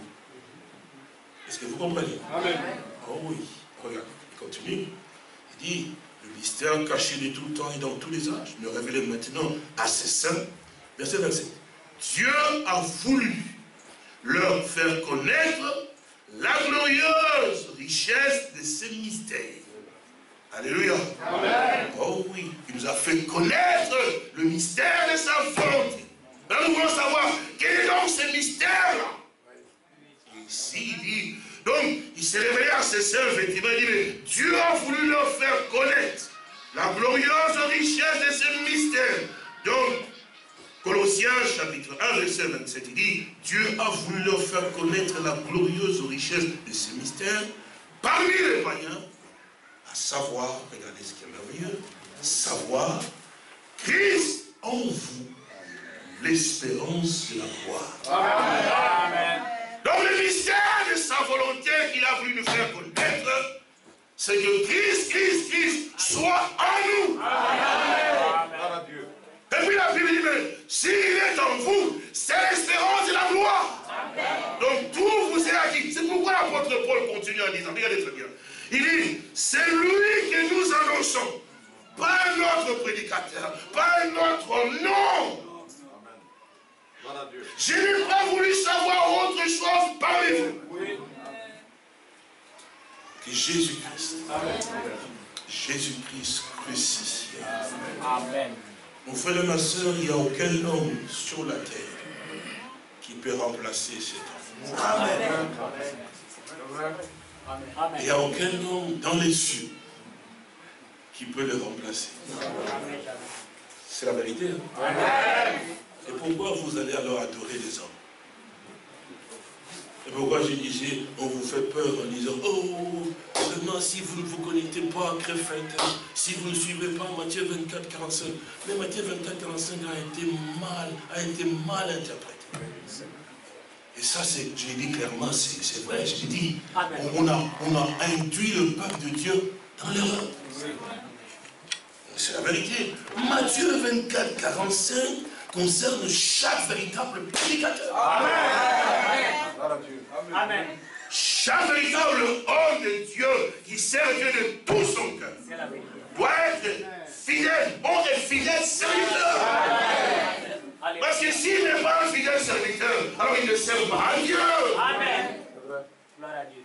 [SPEAKER 3] Est-ce que vous comprenez? Amen. Oh oui. Regarde, il continue. Il dit, le mystère caché de tout le temps et dans tous les âges, me révélé maintenant à ses saints. Verset 27. Dieu a voulu leur faire connaître la glorieuse richesse de ces mystères Alléluia. Amen. Oh oui, il nous a fait connaître le mystère de sa volonté. Nous voulons savoir quel est donc ce mystère-là. Ici, il dit, donc, il s'est révélé à ses sœurs, effectivement, il dit, mais Dieu a voulu leur faire connaître la glorieuse richesse de ce mystère. Donc, Colossiens chapitre 1, verset 27, il dit, Dieu a voulu leur faire connaître la glorieuse richesse de ce mystère parmi les païens, à savoir, regardez ce qui est merveilleux, savoir, Christ en vous, l'espérance de la gloire. Amen. Donc le mystère de sa volonté qu'il a voulu nous faire connaître, c'est que Christ soit en nous. Amen. Et puis la Bible dit, mais s'il est en vous, c'est l'espérance de la gloire. Amen. Donc tout vous est acquis. C'est pourquoi l'apôtre Paul continue en disant, regardez très bien. Il dit, c'est lui que nous annonçons, pas notre prédicateur, pas notre nom. Je n'ai pas voulu savoir autre chose parmi vous que Jésus-Christ. Jésus-Christ crucifié. Amen. Mon frère et ma soeur, il n'y a aucun homme sur la terre qui peut remplacer cet homme. Amen. Il n'y a aucun homme dans les cieux qui peut le remplacer. C'est la vérité. Amen. Et pourquoi vous allez alors adorer les hommes? Et pourquoi je disais, on vous fait peur en disant, oh, vraiment, si vous ne vous connectez pas à Créfête, si vous ne suivez pas Matthieu 24, 45, mais Matthieu 24, 45 a été mal interprété. Et ça, je l'ai dit clairement, c'est vrai, je l'ai dit, on a induit le peuple de Dieu dans l'erreur. C'est la vérité. Matthieu 24, 45 concerne chaque véritable prédicateur. Amen. Amen. Chaque véritable homme de Dieu qui sert Dieu de tout son cœur doit être fidèle, bon et fidèle serviteur. Amen. Parce que s'il n'est pas un fidèle serviteur, alors il ne sert pas à Dieu. Amen. Gloire à Dieu.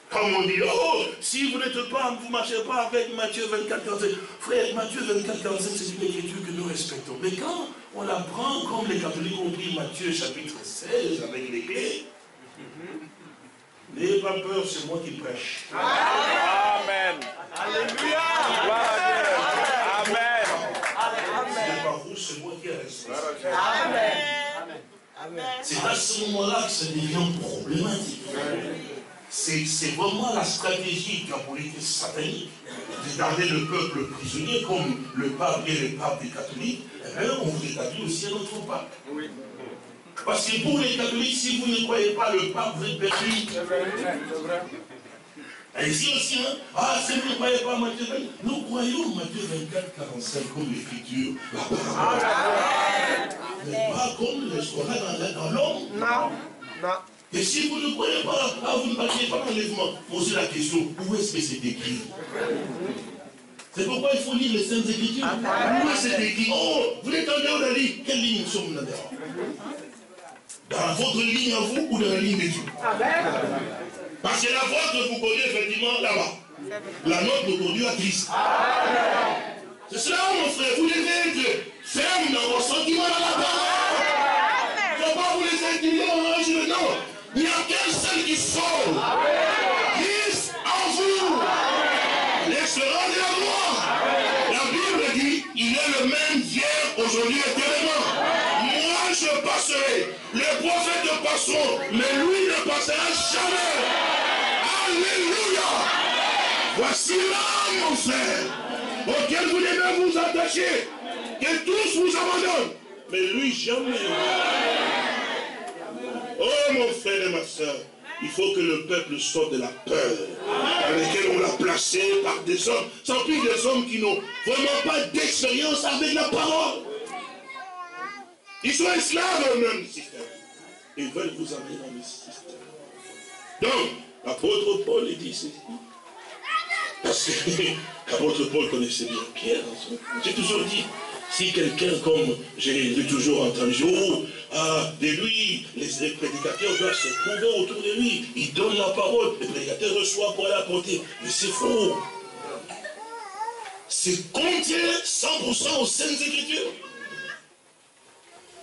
[SPEAKER 3] Comme on dit, oh, si vous n'êtes pas, vous ne marchez pas avec Matthieu 24, 45. Frère, Matthieu 24, 45, c'est une écriture que nous respectons. Mais quand on la prend comme les catholiques ont pris Matthieu chapitre 16 avec les clés, n'ayez pas peur, c'est moi qui prêche. Amen. Alléluia. Amen. C'est pas vous, c'est moi qui reste. Amen. C'est à ce moment-là que ça devient problématique. C'est vraiment la stratégie diabolique satanique de garder le peuple prisonnier comme le pape et le pape des catholiques. Eh bien, on vous établit aussi à notre pape. Oui. Parce que pour les catholiques, si vous ne croyez pas le pape, vous êtes perdu. C'est vrai. Et ici aussi, hein, ah, si vous ne croyez pas Matthieu 24, nous croyons Matthieu 24, 45 comme l'écriture, la parole. Mais pas comme le sera dans l'homme. Non. Et si vous ne croyez pas, vous ne marchez pas l'enlèvement. Posez la question, où est-ce que c'est écrit? C'est pourquoi il faut lire les Saintes Écritures. Où est-ce que c'est écrit? Oh, vous êtes en dehors de la ligne. Quelle ligne nous sommes là-dedans? Dans votre ligne à vous ou dans la ligne de Dieu? Parce que la vôtre vous conduit effectivement là-bas. La nôtre nous conduit à Christ. C'est cela, mon frère. Vous devez être ferme dans vos sentiments dans la parole. Il ne faut pas vous les intimider en rage. Non. Il n'y a qu'un seul qui sauve. Christ en vous. L'espérance de la gloire. La Bible dit, il est le même hier, aujourd'hui, éternellement. Moi, je passerai. Les prophètes passeront, mais lui ne passera jamais. Alléluia. Voici l'homme, mon frère, auquel vous devez vous attacher. Que tous vous abandonnent, mais lui jamais. Oh mon frère et ma soeur, il faut que le peuple sorte de la peur dans laquelle on l'a placé par des hommes, sans plus des hommes qui n'ont vraiment pas d'expérience avec la parole. Ils sont esclaves eux-mêmes, système. Ils veulent vous amener dans le système. Donc, l'apôtre Paul dit ceci. Parce que l'apôtre Paul connaissait bien Pierre. J'ai toujours dit, Si quelqu'un, comme j'ai toujours entendu, oh, de lui, les prédicateurs doivent se trouver autour de lui, il donne la parole, le prédicateur reçoit pour aller apporter. Mais c'est faux. C'est contient 100% aux Saintes Écritures.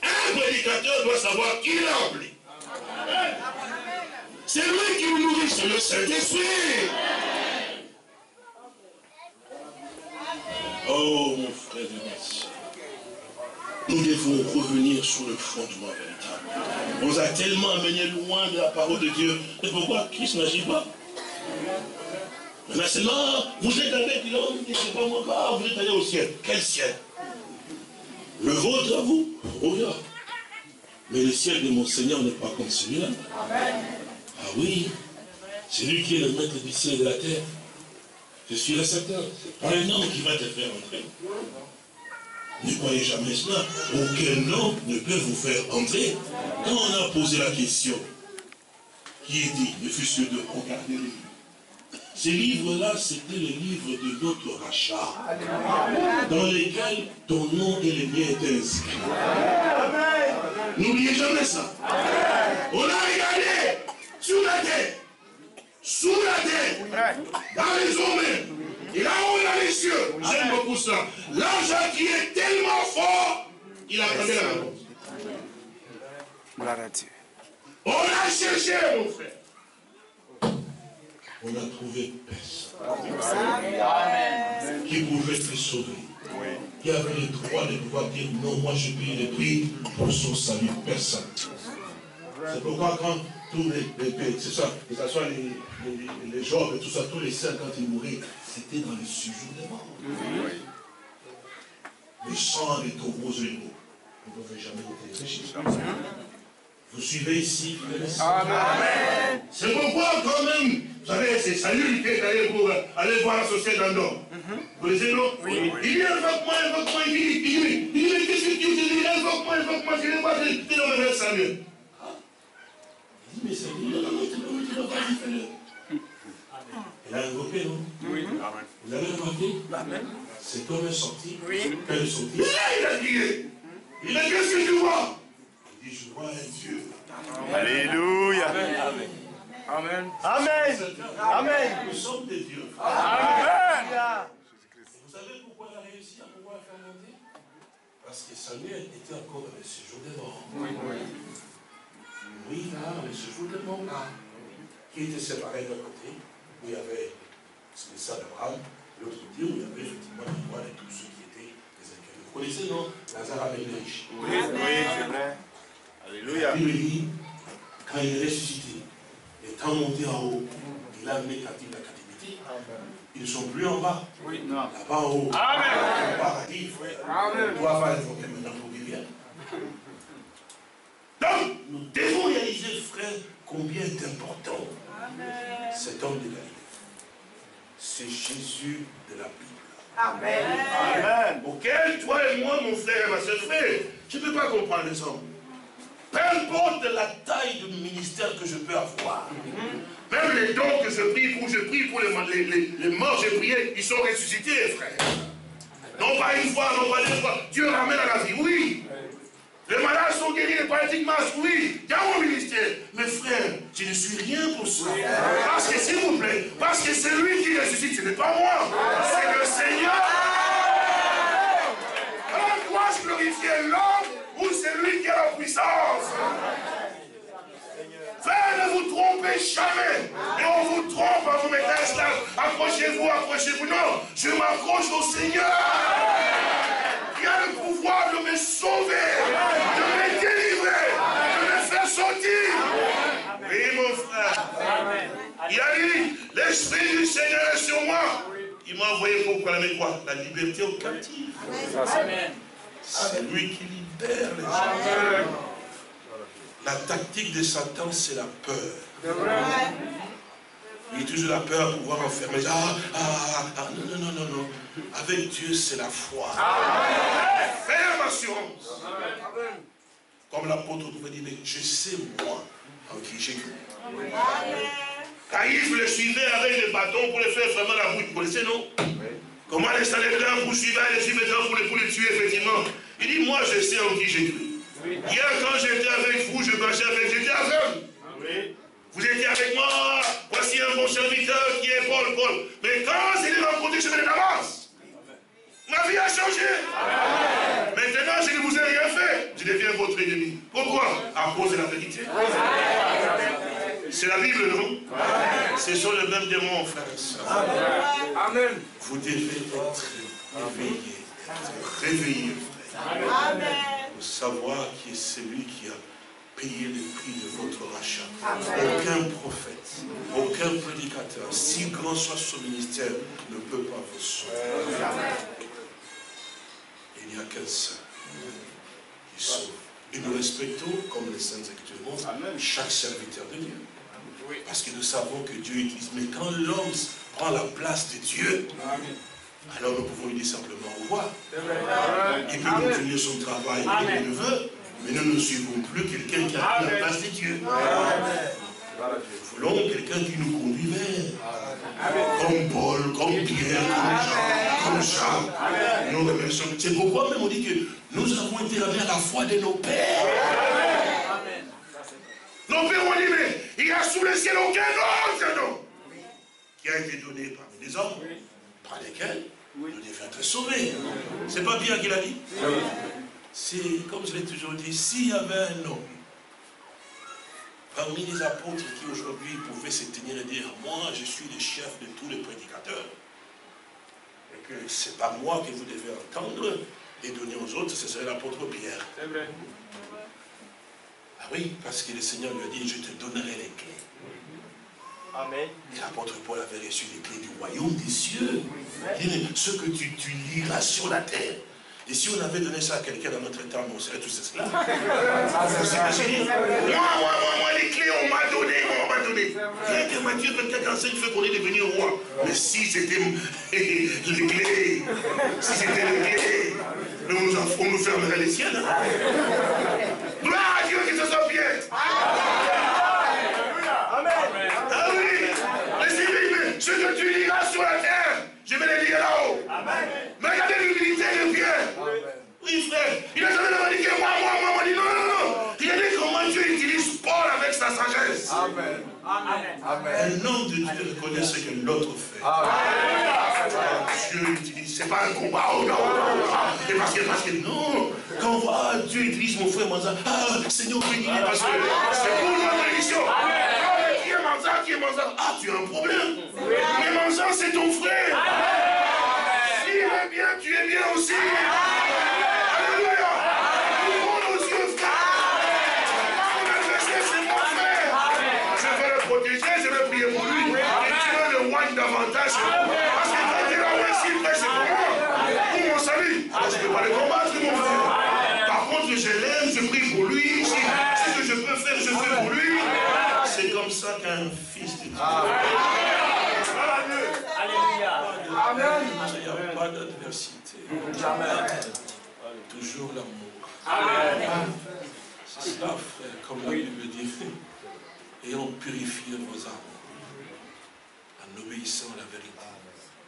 [SPEAKER 3] Un prédicateur doit savoir qui l'a appelé. C'est lui qui nous nourrit, c'est le Saint-Esprit. Oh mon frère de Messie, nous devons revenir sur le fondement véritable. On nous a tellement amené loin de la parole de Dieu. Et pourquoi Christ n'agit pas? Maintenant, vous êtes avec l'homme, et c'est pas moi, vous êtes allé au ciel. Quel ciel? Le vôtre à vous? Oh là. Mais le ciel de mon Seigneur n'est pas comme celui-là. Ah oui, c'est lui qui est le maître du ciel et de la terre. Je suis le certain. C'est pas un homme qui va te faire entrer. Ne croyez jamais cela. Aucun homme ne peut vous faire entrer. Quand on a posé la question, qui est dit, ne fût sûr de regarder les livres. Ces livres-là, c'était les livres de notre rachat, dans lesquels ton nom et le mien étaient inscrits. N'oubliez jamais ça. On a regardé sur la terre, sous la terre, dans les eaux même, et là où il y a les cieux. J'aime beaucoup ça. L'argent qui est tellement fort, il a pris la réponse. On a cherché, mon frère. On a trouvé personne qui pouvait te sauver. Qui avait le droit de pouvoir dire non, moi je paye le prix pour son salut. Personne. C'est pourquoi quand tous les c'est ça, que ce soit les Job et tout ça, tous les saints quand ils mouraient, c'était dans le séjour des morts. Le sang des taureaux et les veaux ne pouvait jamais être réfléchi. Vous suivez ici? Amen. C'est pourquoi quand même, vous savez, c'est salut qui est allé pour aller voir l'associé d'Andorre. Vous connaissez, non? Oui. Il dit, invoque-moi, il dit, mais qu'est-ce que tu dis? Invoque-moi, je n'ai pas dit, tu dois me faire Samuel. Il dit, mais c'est non, tu dois pas dire, fais-le. Il a invoqué, non? Oui. Vous avez remarqué? Amen. C'est comme un sorti. Oui. Quand il est sorti, il a crié. Il dit, qu'est-ce que tu vois? Il dit, je vois un Dieu.
[SPEAKER 4] Alléluia. Amen. Amen. Amen. Amen.
[SPEAKER 3] Nous sommes des dieux.
[SPEAKER 4] Amen.
[SPEAKER 3] Vous savez pourquoi il a réussi à pouvoir faire monter? Parce que Samuel était encore dans le séjour des morts. Oui, là, le séjour des morts, là, qui était séparé d'un côté, où il y avait le sang d'Abraham, de l'autre côté, où il y avait effectivement les rois et tous ceux qui étaient des incrédules. Vous connaissez, non? Lazare avec les riches.
[SPEAKER 4] Oui, c'est vrai. Alléluia.
[SPEAKER 3] Il dit, quand il est ressuscité, étant monté en haut, il a amené captif la captivité. Ils ne sont plus en bas.
[SPEAKER 4] Oui, non.
[SPEAKER 3] Là-bas en haut.
[SPEAKER 4] Amen.
[SPEAKER 3] Le paradis, frère.
[SPEAKER 4] Amen.
[SPEAKER 3] On doit faire invoquer maintenant pour qu'il vienne. Donc, nous devons réaliser, frère, combien est important cet homme de Galilée. C'est Jésus de la Bible.
[SPEAKER 4] Amen. Amen.
[SPEAKER 3] Auquel toi et moi, mon frère et ma soeur, frère, je ne peux pas comprendre les hommes. Peu importe la taille du ministère que je peux avoir. Même les dons que je prie pour les morts, j'ai prié, ils sont ressuscités, frère. Non pas une fois, non pas deux fois. Dieu ramène à la vie, oui. Les malades sont guéris, les paralytiques marchent, oui. Il y a mon ministère. Mais frère, je ne suis rien pour ça. Parce que, s'il vous plaît, parce que c'est lui qui ressuscite, ce n'est pas moi. C'est le Seigneur. Alors, dois-je glorifier l'homme ou c'est lui qui a la puissance? Frère, ne vous trompez jamais. Et on vous trompe en vous mettant un esclave. Accrochez-vous, accrochez-vous. Non, je m'accroche au Seigneur. Il a le pouvoir de me sauver, de me délivrer, de me faire sortir. Oui, mon frère. Il a dit, l'Esprit du Seigneur est sur moi. Il m'a envoyé pour proclamer quoi? La liberté aux captifs. C'est lui qui libère les gens. La tactique de Satan, c'est la peur. Il a toujours la peur pour pouvoir enfermer. Non. Avec Dieu, c'est la foi. Ferme assurance. Comme l'apôtre pouvait dire, mais je sais moi en qui j'ai cru. Caïphe le suivait avec des bâtons pour le faire fermer la bouche. Vous connaissez, non? Comment installé là, poursuivait les Tibétains pour les tuer, effectivement. Il dit, moi, je sais en qui j'ai cru. Hier, quand j'étais avec vous, je marchais avec, j'étais aveugle. Vous étiez avec moi, voici un bon serviteur qui est Paul. Mais quand je l'ai rencontré, je venais d'avance. Ma vie a changé. Maintenant, je ne vous ai rien fait. Je deviens votre ennemi. Pourquoi? À cause de la vérité. C'est la Bible, non? Ce sont les mêmes démons, frères et sœurs. Amen. Vous devez être réveillés, frère. Amen. Pour savoir qui est celui qui a payé le prix de votre rachat. Aucun prophète, aucun prédicateur, si grand soit son ministère, ne peut pas vous sauver. Il n'y a qu'un seul qui sauve. Et nous respectons, comme les saintes écritures montrent, chaque serviteur de Dieu. Parce que nous savons que Dieu utilise. Mais quand l'homme prend la place de Dieu, alors nous pouvons lui dire simplement au revoir. Il peut continuer son travail comme il le veut, mais nous ne suivons plus quelqu'un qui a pris la place de Dieu. Nous voulons quelqu'un qui nous conduit vers. Comme Paul, comme Pierre, comme Jean. Nous remercions. C'est pourquoi même on dit que nous avons été ramenés à la foi de nos pères. Nos pères ont dit, mais il n'y a sous le ciel aucun autre nom qui a été donné parmi les hommes, par lesquels nous devions être sauvés. C'est pas Pierre qui l'a dit? C'est, comme je l'ai toujours dit, s'il y avait un homme parmi les apôtres qui aujourd'hui pouvaient se tenir et dire, moi je suis le chef de tous les prédicateurs, et que c'est pas moi que vous devez entendre et donner aux autres, ce serait l'apôtre Pierre. C'est vrai. Ah oui, parce que le Seigneur lui a dit, je te donnerai les clés. Amen. Et l'apôtre Paul avait reçu les clés du royaume des cieux. Ce que tu liras sur la terre. Et si on avait donné ça à quelqu'un dans notre temps, on serait tous esclaves. Vous imaginez? Moi, les clés, on m'a donné. Rien que Matthieu 24-45 fait qu'on est devenu roi. Mais si c'était les clés, on nous fermerait les ciels. Gloire à Dieu que ce soit bien. Amen. Ah oui. Mais ce que tu liras sur la terre, je vais les lier là-haut. Mais regardez l'humilité de Pierre. Oui, frère. Il n'a jamais dit que moi, dit non. Regardez comment Dieu utilise Paul avec sa sagesse. Amen. Un homme de Dieu reconnaît ce que l'autre fait. Dieu utilise, c'est pas un combat, oh non. Et parce que non. Quand on voit Dieu utilise mon frère Manza, Seigneur, bénis-le parce que c'est pour notre bénédiction. Qui est Manza? Ah, tu as un problème. Mais Manza, c'est ton frère. S'il est bien, tu es bien aussi. Alléluia. Ouvre nos yeux, frère. Mon adversaire, c'est mon frère. Je vais le protéger, je vais prier pour lui. Et tu veux le one davantage. Parce que quand tu es là où ici, frère, c'est pour moi. Pour mon salut. Alors je ne peux pas le combattre, mon frère. Par contre, je l'aime, je prie pour lui. Ce que je peux faire, je fais pour lui. C'est comme ça qu'un fils de Dieu. Alléluia. Amen. Il n'y a pas d'adversité. Toujours l'amour. Amen. C'est cela, frère, comme la Bible dit. Ayant purifié vos âmes en obéissant à la vérité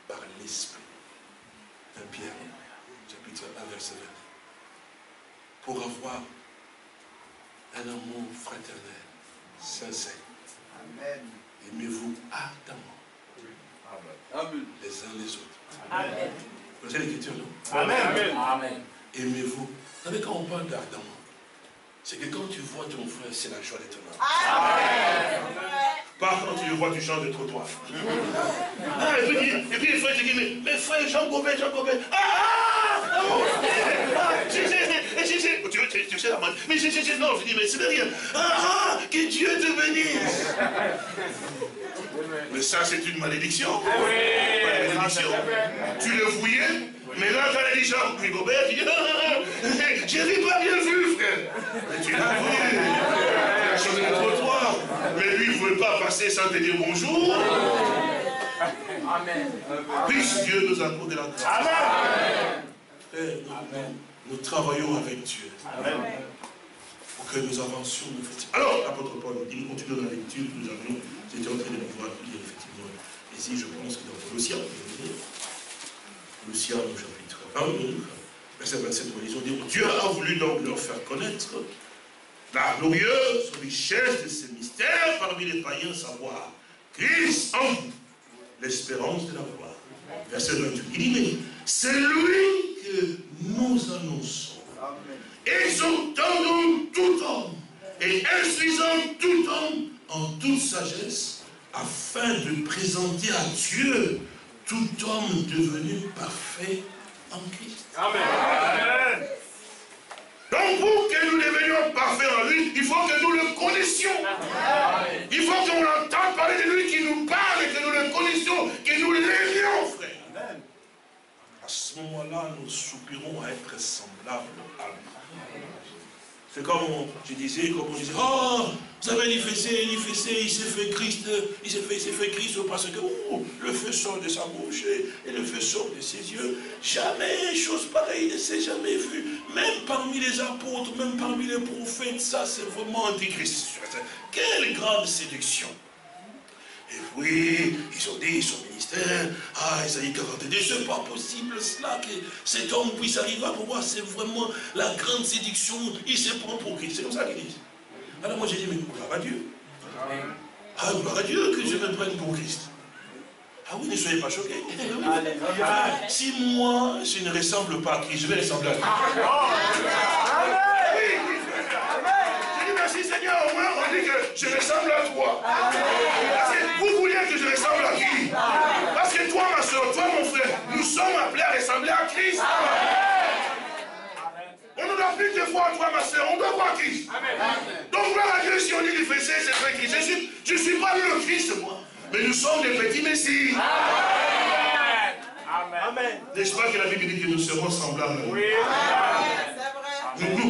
[SPEAKER 3] par l'Esprit. 1 Pierre, chapitre 1, verset 20. Pour avoir un amour fraternel, sincère. Amen. Aimez-vous ardemment. Amen. Les uns les autres. Amen. Vous savez l'écriture, non? Amen. Amen. Aimez-vous. Vous savez, quand on parle d'ardemment, c'est que quand tu vois ton frère, c'est la joie d'être là. Amen. Pas quand tu le vois, tu changes de trottoir. Et puis les frères te disent, mais frère, Jean Gobet. Tu sais la main. Mais non, je dis, mais c'est de rien. Que Dieu te bénisse. Mais ça, c'est une malédiction. Pas une malédiction. Tu le fouillais, mais là, quand elle dit Jean Gobet, tu dis, je n'ai pas bien vu, frère. Mais tu l'as vu. Tu as changé de trottoir. Mais lui, il ne veut pas passer sans te dire bonjour. Amen. Puisse Dieu nous accorder la grâce. Amen. Nous travaillons avec Dieu. Amen. Pour que nous avancions, effectivement. Alors, l'apôtre Paul nous dit, nous continuons dans la lecture que nous avions. J'étais en train de pouvoir lire, effectivement. Ici, je pense que dans Colossiens, Colossiens au chapitre 1, verset 27, ils ont dit, Dieu a voulu donc leur faire connaître la glorieuse richesse de ces mystères parmi les païens, savoir Christ en vous, l'espérance de la gloire. Verset 28, il dit, mais c'est lui que nous annonçons, exhortant donc tout homme et instruisant tout homme en toute sagesse, afin de présenter à Dieu tout homme devenu parfait en Christ. Amen. Donc pour que nous devenions parfaits en lui, il faut que nous le connaissions. Amen. Il faut qu'on entende parler de lui, qu'il nous parle, que nous le connaissions, que nous l'aimions, frère. Amen. À ce moment-là, nous soupirons à être semblables à lui. C'est comme je disais, oh, vous avez manifesté, il s'est fait Christ, il s'est fait Christ parce que le feu sort de sa bouche et le feu sort de ses yeux. Jamais chose pareille ne s'est jamais vue. Même parmi les apôtres, même parmi les prophètes, ça c'est vraiment antichrist. Quelle grande séduction. Et oui, ils ont dit, son ministère, Isaïe 42, c'est pas possible cela, que cet homme puisse arriver à pouvoir, c'est vraiment la grande séduction, il se prend pour Christ. C'est comme ça qu'ils disent. Alors moi j'ai dit, mais gloire à Dieu. Gloire à Dieu que je me prenne pour Christ. Ah oui, ne soyez pas choqués. Si moi, je ne ressemble pas à Christ, je vais ressembler à Christ. Merci Seigneur, au moins on dit que je ressemble à toi. Vous vouliez que je ressemble à qui? Parce que toi ma soeur, toi mon frère, nous sommes appelés à ressembler à Christ. On ne doit plus te voir toi ma soeur, on doit voir Christ. Donc gloire à Dieu si on dit du fessé, c'est vrai Christ. Je ne suis pas le Christ moi, mais nous sommes des petits messies. Amen. N'est-ce pas que la Bible dit que nous serons semblables? Oui.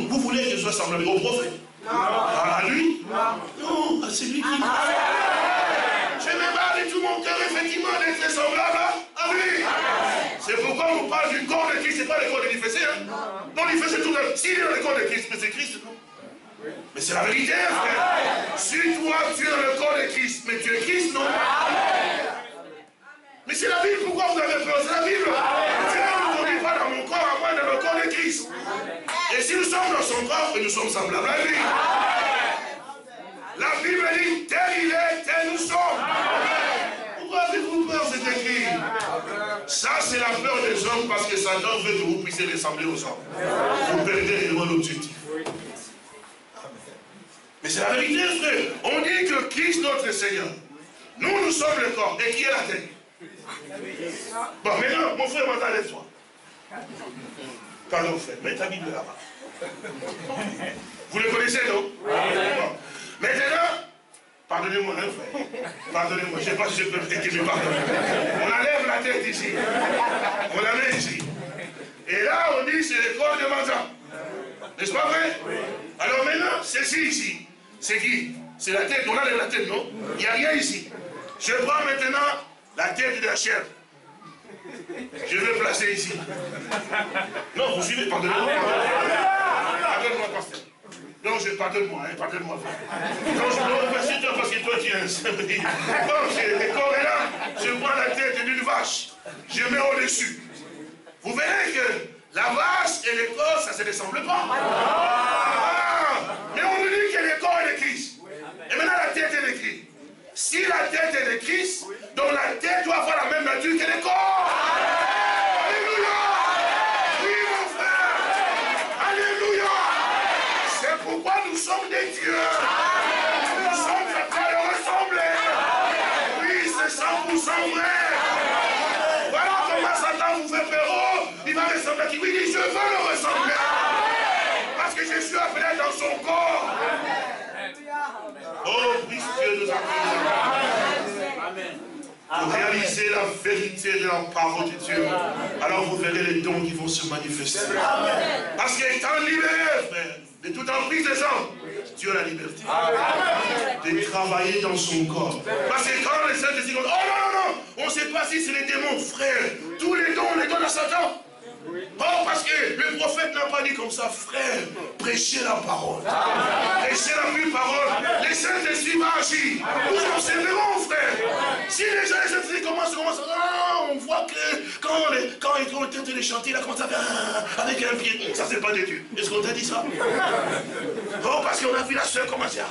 [SPEAKER 3] Vous voulez que je sois semblable au prophète? À lui? Non, à celui qui... Je me bats de tout mon cœur, effectivement, d'être semblable à lui. C'est pourquoi on parle du corps de Christ, c'est pas le corps de l'Ifessé. Non, l'Ifessé, c'est tout le... S'il est dans le corps de Christ, mais c'est Christ, non? Mais c'est la vérité, frère. Si toi, tu es dans le corps de Christ, mais tu es Christ, non? Mais c'est la Bible, pourquoi vous avez peur? C'est la Bible. Dieu ne nous conduit pas dans mon corps, à moi, dans le corps de Christ. Et si nous sommes dans son corps, nous sommes semblables à lui. La Bible dit, tel il est, tel nous sommes. Pourquoi avez-vous peur? C'est écrit. Ça, c'est la peur des hommes, parce que Satan veut que vous puissiez ressembler aux hommes. Vous perdez réellement l'objectif. Mais c'est la vérité, frère. On dit que Christ, notre Seigneur, nous sommes le corps. Et qui est la tête? Bon, maintenant, mon frère, maintenant, lève-toi. Pardon, frère, mets ta Bible là-bas. Vous le connaissez, non? Oui. Bon. Maintenant, pardonnez-moi, hein, frère. Pardonnez-moi, je ne sais pas si je peux le faire, mais pardonnez. On enlève la tête ici. On la met ici. Et là, on dit c'est le corps de Mazan. N'est-ce pas vrai? Oui. Alors maintenant, ceci ici, c'est qui? C'est la tête, on enlève la tête, non? Il n'y a rien ici. Je prends maintenant la tête de la chair. Je vais placer ici. Non, vous suivez, pardonnez-moi. Pardonne-moi, pasteur. Non, pardonne-moi, hein, pardonne-moi. Non, je dois passer toi parce que toi tu es un saint. Bon, le corps est là, je prends la tête d'une vache. Je mets au-dessus. Vous verrez que la vache et le corps, ça ne se ressemble pas. Mais on nous dit que le corps est de Christ. Et maintenant la tête est de Christ. Si la tête est de Christ, donc la tête doit avoir la même nature que le corps. Alléluia. Oui, mon frère. Alléluia. C'est pourquoi nous sommes des dieux. Nous sommes appelés à le ressembler. Oui, c'est 100% vrai. Voilà comment Satan vous fait peur. Oh, il va ressembler à qui? Oui, il dit, je veux le ressembler. Parce que je suis appelé dans son corps. Oh, puisse Dieu nous accueillir. Pour réaliser la vérité de la parole de Dieu, alors vous verrez les dons qui vont se manifester. Parce qu'étant libéré, frère, de toute emprise des hommes, Dieu a la liberté de travailler dans son corps. Parce que quand les saints disent, oh non, non, non, on ne sait pas si c'est les démons, frère, tous les dons, on les donne à Satan. Oh, parce que le prophète n'a pas dit comme ça, frère, prêchez la parole. Prêchez la pure parole. Les Saint-Esprit va agir. Vous observerez, frère. Si les gens, les Saint-Esprit commencent, non, on voit que quand ils ont tenté de chanter, il a commencé à faire avec un pied. Ça, c'est pas de Dieu. Est-ce qu'on t'a dit ça? Oh, parce qu'on a vu la soeur commencer à...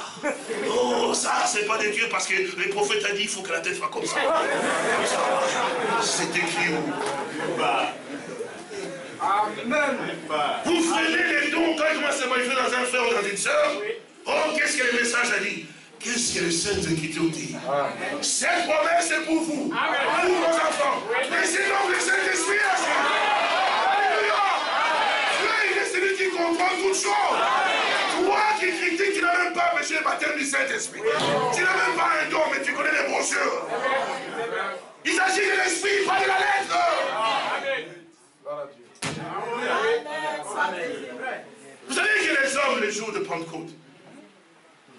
[SPEAKER 3] Oh, ça, c'est pas de Dieu, parce que le prophète a dit, il faut que la tête soit comme ça. Comme ça. C'est écrit où?
[SPEAKER 4] Amen.
[SPEAKER 3] Vous freinez les dons quand ils commencent à manifester dans un frère ou dans une sœur. Oh, qu'est-ce que le message a dit? Qu'est-ce que les saintes Écritures dit? Cette promesse est pour vous, pour vos enfants. Mais sinon, le Saint-Esprit a ça. Alléluia. Dieu, il est celui qui comprend toutes choses. Toi qui critiques, tu n'as même pas péché le baptême du Saint-Esprit. Tu n'as même pas un don, mais tu connais les brochures. Il s'agit de l'esprit, pas de la lettre. Vous savez que les hommes, les jours de Pentecôte,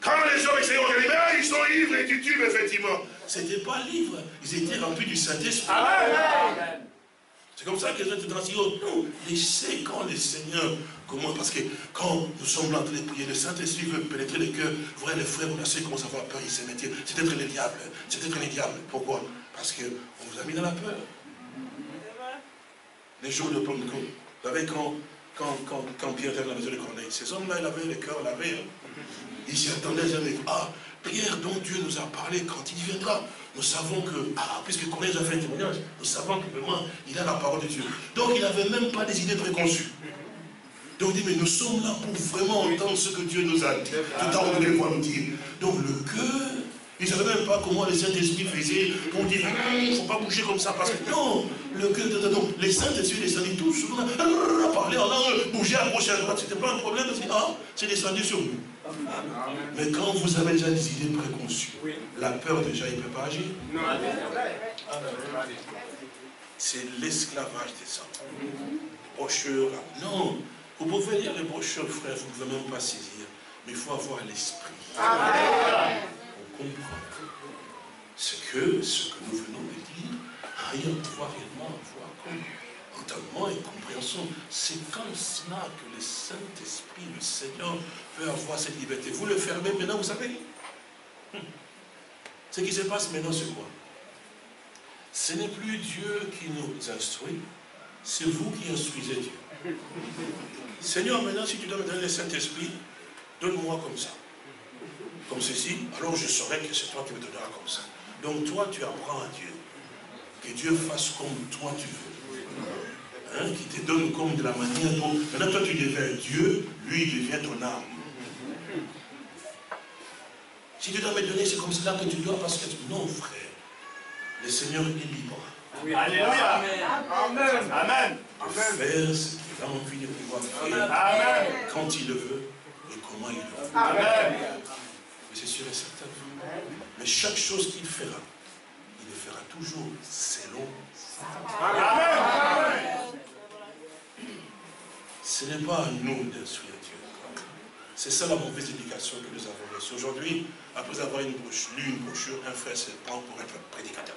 [SPEAKER 3] quand les hommes essayaient de dire, ils sont ivres et du tube, effectivement, c'était pas livre, ils étaient remplis du Saint-Esprit. C'est comme ça que les autres dans nous, laissez quand le Seigneur commence, parce que quand nous sommes en train de prier, le Saint-Esprit veut pénétrer les cœurs. Vous voyez, les frères, vous commencent à avoir peur, ils se mettent. C'est être les diables. C'est être les diables. Pourquoi? Parce qu'on vous a mis dans la peur. Les jours de Pentecôte. Vous savez, quand Pierre était dans la maison de Corneille, ces hommes-là, ils avaient le cœur lavé. Ils s'y attendaient jamais. Ah, Pierre, dont Dieu nous a parlé, quand il viendra, nous savons que, puisque Corneille a fait un témoignage, nous savons que vraiment, il a la parole de Dieu. Donc, il n'avait même pas des idées préconçues. Donc, il dit, mais nous sommes là pour vraiment entendre ce que Dieu nous a dit. Tout à l'heure, on devait nous dire. Donc, le cœur, ils ne savaient même pas comment les Saint-Esprit faisaient pour dire, il ne faut pas bouger comme ça, parce que non, le cœur, donc, les Saint-Esprit descendaient tous, parler en langue, bouger à gauche et à droite, c'était pas un problème, c'est descendu sur nous. Mais quand vous avez déjà des idées préconçues, la peur déjà, il ne peut pas agir. C'est l'esclavage des hommes. Brochures, non. Vous pouvez lire les brochures, frère, vous ne pouvez même pas saisir. Mais il faut avoir l'esprit. Pour comprendre ce que nous venons de dire, ayant pouvoir réellement avoir comme entendement et compréhension. C'est comme cela que le Saint-Esprit, le Seigneur, peut avoir cette liberté. Vous le fermez maintenant, vous savez. Ce qui se passe maintenant, c'est quoi? Ce n'est plus Dieu qui nous instruit, c'est vous qui instruisez Dieu. Seigneur, maintenant, si tu dois me donner le Saint-Esprit, donne-moi comme ça. Comme ceci, alors je saurai que c'est toi qui me donneras comme ça. Donc toi, tu apprends à Dieu. Que Dieu fasse comme toi tu veux. Qui te donne comme de la manière dont... Maintenant, toi, tu deviens Dieu, lui, il devient ton âme. Si tu dois me donner, c'est comme cela que tu dois, parce que... Non, frère. Le Seigneur est libre.
[SPEAKER 4] Oui. Alléluia. Amen. Amen.
[SPEAKER 3] De faire ce qu'il a envie de pouvoir faire.
[SPEAKER 4] Amen.
[SPEAKER 3] Quand il le veut et comment il le veut.
[SPEAKER 4] Amen.
[SPEAKER 3] Mais c'est sûr et certain. Mais chaque chose qu'il fera, il le fera toujours selon sa volonté.
[SPEAKER 4] Amen.
[SPEAKER 3] Ce n'est pas à nous d'instruire Dieu. C'est ça la mauvaise éducation que nous avons reçue. Aujourd'hui, après avoir lu une brochure, un frère se prend pour être prédicateur,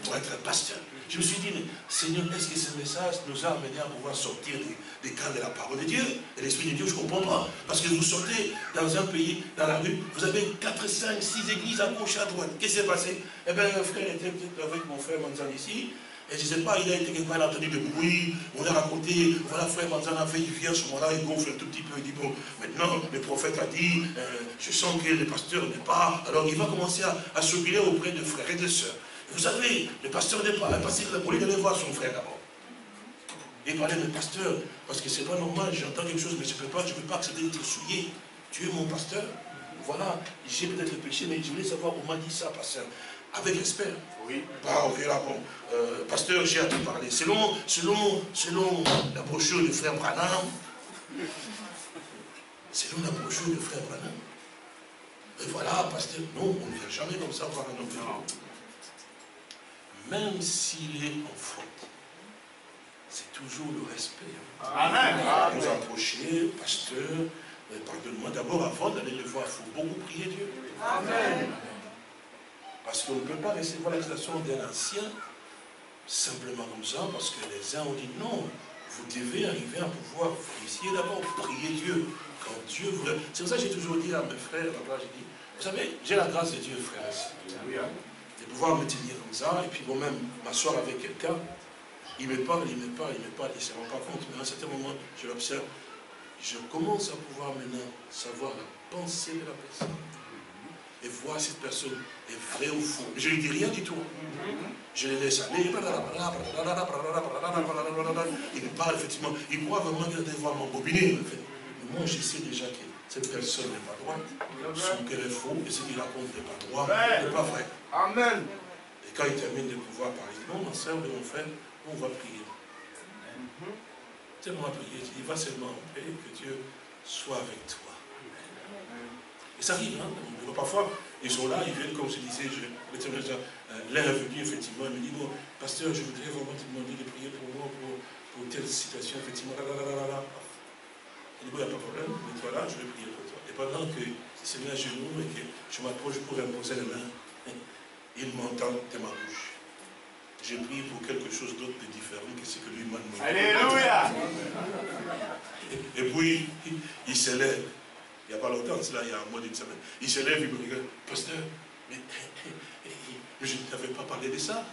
[SPEAKER 3] pour être pasteur. Je me suis dit, mais Seigneur, est-ce que ce message nous a amené à pouvoir sortir des cadres de la parole de Dieu? Et l'Esprit de Dieu, je ne comprends pas. Parce que vous sortez dans un pays, dans la rue, vous avez 4, 5, 6 églises à gauche, à droite. Qu'est-ce qui s'est passé? Eh bien, un frère était peut-être avec mon frère Manzan ici. Et je ne sais pas, il a été quelque part, il a entendu des bruits, on a raconté, voilà, frère Manzan a fait, il vient à ce moment-là, il gonfle un tout petit peu, il dit, bon, maintenant, le prophète a dit, je sens que le pasteur n'est pas, alors il va commencer à s'occuper auprès de frères et de sœurs. Vous savez, le pasteur n'est pas, le pasteur pour lui d'aller voir son frère d'abord. Il parlait, mais pasteur, parce que c'est pas normal, j'entends quelque chose, mais je ne peux pas accepter d'être souillé. Tu es mon pasteur? Voilà, j'ai peut-être péché, mais je voulais savoir, on m'a dit ça, pasteur. Avec respect. Oui. Bah, ok, là, bon. Pasteur, j'ai à te parler. Selon la brochure du frère Branham, selon la brochure du frère Branham, et voilà, pasteur, non, on ne vient jamais comme ça voir un homme. Même s'il est en faute, c'est toujours le respect.
[SPEAKER 4] Amen.
[SPEAKER 3] Vous approchez, pasteur, pardonne-moi d'abord, avant d'aller le voir, il faut beaucoup prier Dieu. Amen. Parce qu'on ne peut pas recevoir l'exaltation d'un ancien simplement comme ça, parce que les uns ont dit non, vous devez arriver à pouvoir essayer d'abord prier Dieu. Quand Dieu vous... C'est pour ça que j'ai toujours dit à mes frères, j'ai dit, vous savez, j'ai la grâce de Dieu, frère.
[SPEAKER 5] de pouvoir me tenir comme ça, et puis moi-même m'asseoir avec quelqu'un, il me parle, il ne se rend pas compte, mais à un certain moment, je l'observe, je commence à pouvoir maintenant savoir la pensée de la personne, et voir si cette personne est vraie ou faux. Je ne lui dis rien du tout. Je les laisse aller. Il me parle effectivement, il croit vraiment qu'il va devoir m'embobiner. Mais moi, je sais déjà que cette personne n'est pas droite, son cœur est faux, et ce qu'il raconte n'est pas droit, n'est pas vrai.
[SPEAKER 4] Amen.
[SPEAKER 5] Et quand il termine de pouvoir parler, il dit, non, ma soeur et mon frère, on va prier. Tellement prier, il va seulement en paix, que Dieu soit avec toi. Et ça arrive, hein. Parfois, ils sont là, ils viennent, comme je disais, l'un est venu, effectivement, il me dit, bon, pasteur, je voudrais vraiment te demander de prier pour moi, pour telle situation, effectivement, Il dit, bon, il n'y a pas de problème, mets-toi là, je vais prier pour toi. Et pendant que il se met à genoux et que je m'approche pour imposer les mains, il m'entend de ma bouche. J'ai prié pour quelque chose d'autre de différent que ce que lui m'a demandé.
[SPEAKER 4] Alléluia!
[SPEAKER 5] Et puis, il se lève. Il n'y a pas longtemps, cela, il y a un mois d'une semaine. Il se lève, il me regarde, pasteur, mais je ne t'avais pas parlé de ça.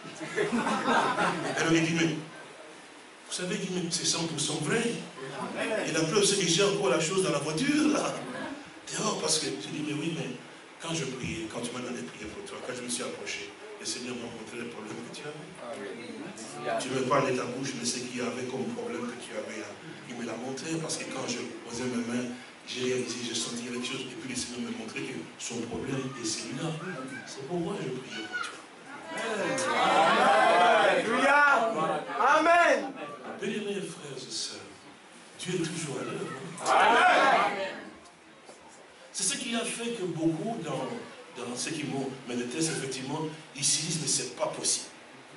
[SPEAKER 5] Alors il dit, mais vous savez, c'est 100% vrai. Et la preuve, c'est que j'ai encore la chose dans la voiture, là. Dehors, parce que je dis, mais oui, mais quand je priais, quand tu m'as donné prier pour toi, quand je me suis approché, le Seigneur m'a montré les problèmes que tu avais. Tu me parles de ta bouche, mais ce qu'il y avait comme problème que tu avais là, il me l'a montré, parce que quand je posais mes mains, j'ai réalisé, j'ai senti quelque chose, et puis le Seigneur m'a montré que son problème est celui-là. C'est pour moi que je prie pour toi.
[SPEAKER 4] Alléluia! Amen!
[SPEAKER 5] Bien-aimés frères et sœurs, Dieu est toujours à l'œuvre.
[SPEAKER 4] Amen!
[SPEAKER 5] C'est ce qui a fait que beaucoup dans ceux qui m'ont médité, effectivement, ils se disent, mais c'est pas possible.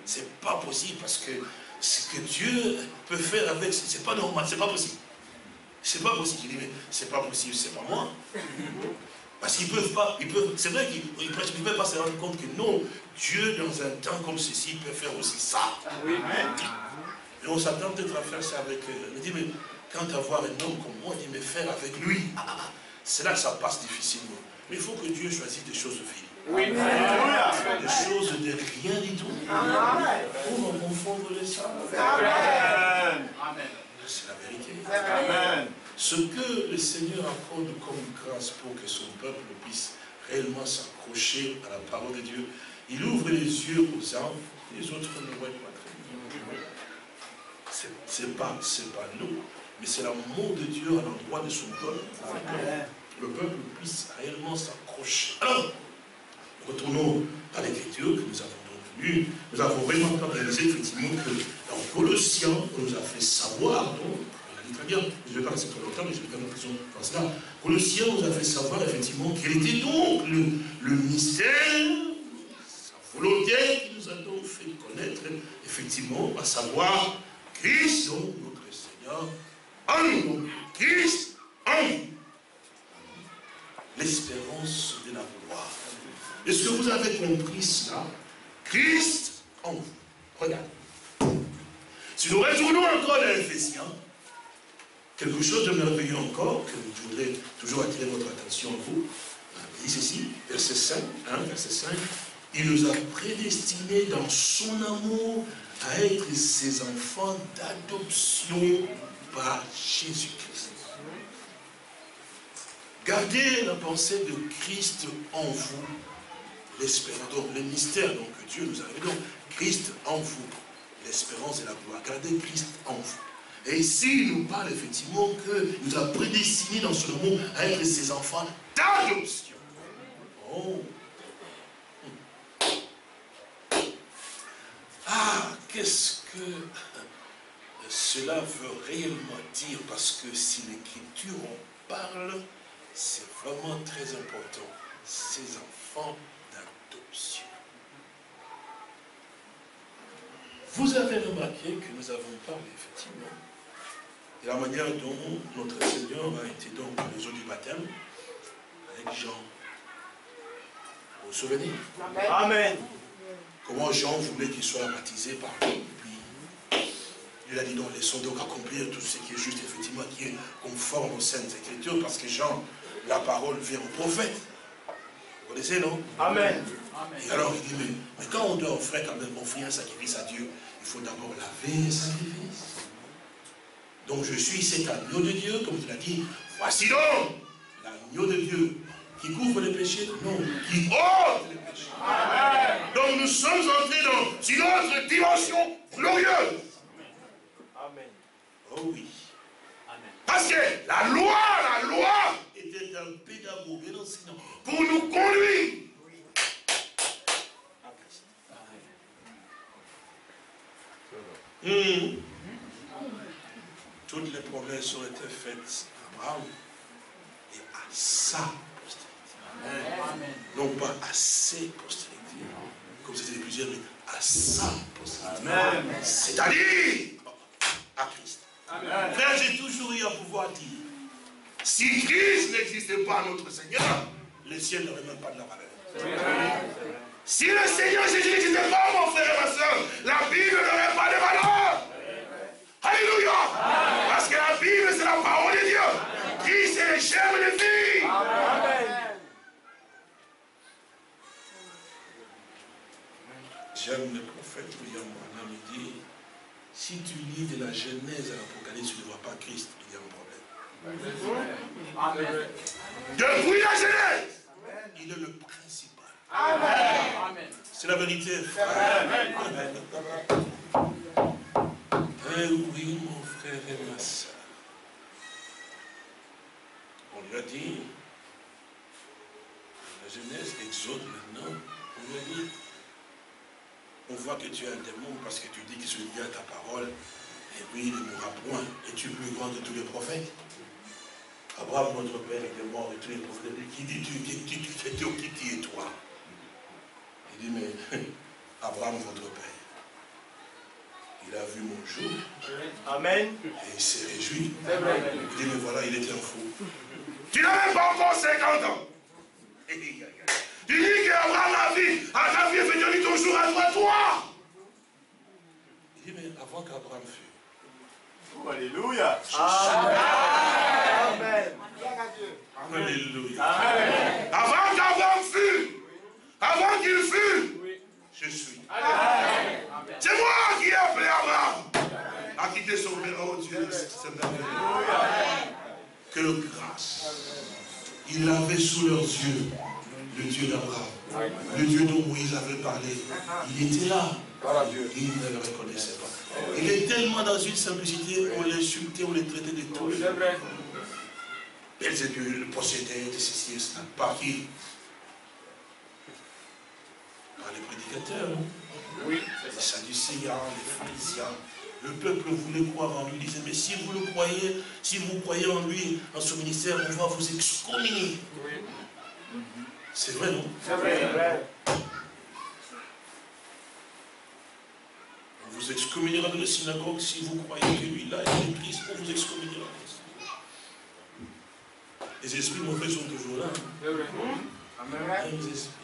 [SPEAKER 5] C'est pas possible parce que ce que Dieu peut faire avec, c'est pas normal, c'est pas possible. C'est pas possible. Je dis, mais c'est pas possible, c'est pas moi. Parce qu'ils peuvent pas, c'est vrai qu'ils ne peuvent pas se rendre compte que non, Dieu, dans un temps comme ceci, peut faire aussi ça.
[SPEAKER 4] Oui.
[SPEAKER 5] Et on s'attend peut-être à faire ça avec eux. Il dit, mais quand avoir un homme comme moi, il dit, mais faire avec lui, c'est là que ça passe difficilement. Mais il faut que Dieu choisisse des choses viles.
[SPEAKER 4] Oui. Alléluia.
[SPEAKER 5] Des choses de rien du tout. Pour en confondre les saints.
[SPEAKER 4] Amen. Amen.
[SPEAKER 5] C'est la vérité.
[SPEAKER 4] Amen.
[SPEAKER 5] Ce que le Seigneur accorde comme grâce pour que son peuple puisse réellement s'accrocher à la parole de Dieu, il ouvre les yeux aux âmes, les autres ne voient pas très bien. C'est pas nous, mais c'est l'amour de Dieu à l'endroit de son peuple. Le peuple puisse réellement s'accrocher. Alors, retournons à l'écriture que nous avons donc lue. Nous avons vraiment réalisé effectivement que dans Colossiens, on nous a fait savoir, donc, on a dit très bien, je ne vais pas rester trop longtemps, mais je vais faire l'impression de faire cela. Colossiens nous a fait savoir effectivement quel était donc le mystère, sa volonté qui nous a donc fait connaître, effectivement, à savoir Christ, donc notre Seigneur, en nous, Christ en nous. L'espérance de la gloire. Est-ce que vous avez compris cela? Christ en vous. Regardez. Si nous retournons encore à Éphésiens, quelque chose de merveilleux encore, que je voudrais toujours attirer votre attention à vous. Il dit ceci, verset 5, verset 5, il nous a prédestinés dans son amour à être ses enfants d'adoption par Jésus-Christ. Gardez la pensée de Christ en vous, l'espérance, donc le mystère donc, que Dieu nous a donné, donc Christ en vous, l'espérance et la gloire. Gardez Christ en vous. Et ici, il nous parle effectivement qu'il nous a prédestinés dans son amour à être ses enfants d'adoption. Oh! Ah, qu'est-ce que cela veut réellement dire? Parce que si l'Écriture en parle, c'est vraiment très important. Ces enfants d'adoption. Vous avez remarqué que nous avons parlé effectivement de la manière dont notre Seigneur a été donc dans les eaux du baptême avec Jean. Vous vous souvenez?
[SPEAKER 4] Amen.
[SPEAKER 5] Comment Jean voulait qu'il soit baptisé par lui. Puis il a dit non, laissons donc accomplir tout ce qui est juste, effectivement, qui est conforme aux Saintes Écritures, parce que Jean, la parole vient au prophète. Vous connaissez, non?
[SPEAKER 4] Amen.
[SPEAKER 5] Et alors il dit, mais quand on doit offrir quand même offrir un sacrifice à Dieu, il faut d'abord laver le sacrifice. Donc je suis cet agneau de Dieu, comme il a dit, voici donc l'agneau de Dieu qui couvre les péchés, non, qui ôte les péchés. Amen. Donc nous sommes entrés dans une autre dimension glorieuse.
[SPEAKER 4] Amen.
[SPEAKER 5] Oh oui.
[SPEAKER 4] Amen.
[SPEAKER 5] Parce que la loi était un pédagogue, un enseignant, pour nous conduire à Christ. Toutes les promesses ont été faites à Abraham et à sa postérité.
[SPEAKER 4] Amen.
[SPEAKER 5] Non pas à ses postérités, comme c'était plusieurs, mais à sa postérité.
[SPEAKER 4] Amen.
[SPEAKER 5] C'est-à-dire à Christ.
[SPEAKER 4] Amen.
[SPEAKER 5] Frère, j'ai toujours eu à pouvoir dire, si Christ n'existait pas, notre Seigneur, le ciel n'aurait même pas de la valeur. Si le Seigneur Jésus n'existait pas, mon frère et ma soeur, la Bible n'aurait pas de valeur. Alléluia. Parce que la Bible, c'est la parole de Dieu. Christ est le germe de vie.
[SPEAKER 4] Amen.
[SPEAKER 5] J'aime le prophète William Branham, il dit, si tu lis de la Genèse à l'Apocalypse, tu ne vois pas Christ, il y a un problème.
[SPEAKER 4] Amen.
[SPEAKER 5] Depuis la Genèse, il est le principal.
[SPEAKER 4] Amen.
[SPEAKER 5] C'est la vérité, frère.
[SPEAKER 4] Amen.
[SPEAKER 5] Eh oui, mon frère et ma soeur. On lui a dit, la Genèse, l'Exode maintenant, on lui a dit, on voit que tu es un démon parce que tu dis que celui qui a ta parole, et puis il ne mourra point. Es-tu plus grand que tous les prophètes? Abraham, notre père, était mort et tous les prophètes. Qui dit qui es toi? Il dit, mais Abraham, votre père, il a vu mon jour.
[SPEAKER 4] Amen.
[SPEAKER 5] Et il s'est réjoui.
[SPEAKER 4] Il
[SPEAKER 5] dit, mais voilà, il était un fou. Tu n'as même pas encore 50 ans. Tu dis qu'Abraham a vu, à ta vie, fait ton jour à toi. Il dit, mais avant qu'Abraham fût.
[SPEAKER 4] Oh, alléluia.
[SPEAKER 5] Amen. Alléluia. Amen. Avant qu'Abraham fût, avant qu'il fût, je suis.
[SPEAKER 4] Amen.
[SPEAKER 5] C'est moi qui ai appelé Abraham à quitter son père. Oh Dieu, c'est merveilleux. Quelle grâce. Il avait sous leurs yeux le Dieu d'Abraham, le Dieu dont Moïse avait parlé. Il était là. Il ne le reconnaissait pas. Il est tellement dans une simplicité, on l'insultait, on le traitait de tout. Belzébul, le possédait de ceci et cela. Par qui? Par les prédicateurs. Oui. Les Sadducéens, les pharisiens. Le peuple voulait croire en lui. Il disait, mais si vous le croyez, si vous croyez en lui, en son ministère, on va vous excommunier. Oui. C'est vrai, non?
[SPEAKER 4] C'est vrai.
[SPEAKER 5] On vous excommuniera de la synagogue si vous croyez que lui, là, il est Christ. On vous excommuniera. Les esprits mauvais sont toujours là. Amen. Les esprits.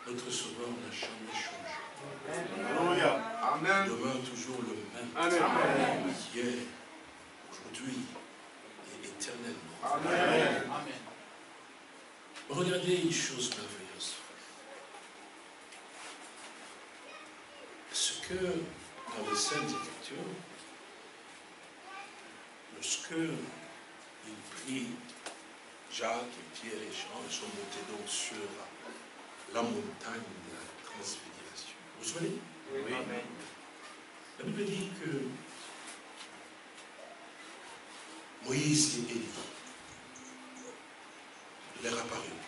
[SPEAKER 5] Notre Sauveur n'a jamais changé. Amen. Il demeure toujours le même. Amen. Hier, aujourd'hui et éternellement. Amen. Amen. Regardez une chose merveilleuse. Ce que dans les Saintes Écritures, lorsque il prit Jacques et Pierre et Jean, ils sont montés donc sur la montagne de la transfiguration. Vous vous souvenez? Oui. Amen. La Bible dit que Moïse et Élie leur apparut.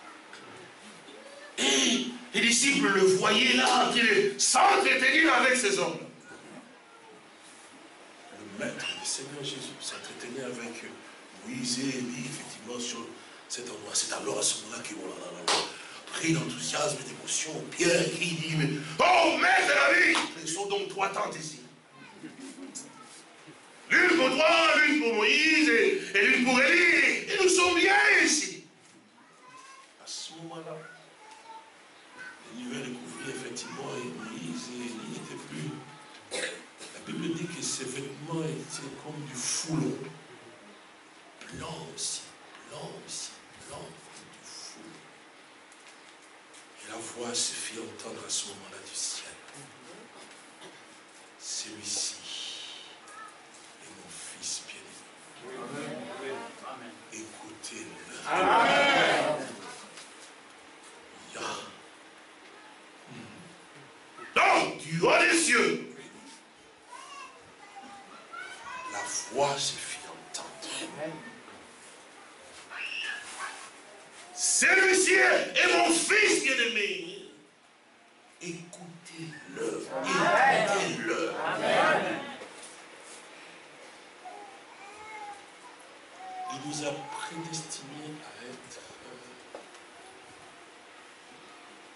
[SPEAKER 5] Et les disciples le voyaient là, qu'il s'entretenir avec ces hommes. Le maître, le Seigneur Jésus, s'entretenait avec Moïse et Élie, effectivement, sur cet endroit. C'est alors à ce moment-là qu'ils vont pris d'enthousiasme et d'émotion. Pierre qui dit, mais oh, maître David, ils sont donc trois tentes ici. L'une pour toi, l'une pour Moïse et l'une pour Élie. Et nous sommes bien ici. À ce moment-là, les nouvelles découvrirent effectivement et Moïse et Élie n'étaient plus. La Bible dit que ses vêtements étaient comme du foulon. blanc aussi, blanc aussi, blanc du fou. Et la voix se fit entendre à ce moment-là du ciel. Celui-ci est mon fils bien-aimé. Écoutez-le.
[SPEAKER 4] Amen.
[SPEAKER 5] Donc, du haut des cieux, la voix se fit entendre. Celui-ci est mon fils bien-aimé. Écoutez-le. Écoutez-le. Il nous a prédestinés à être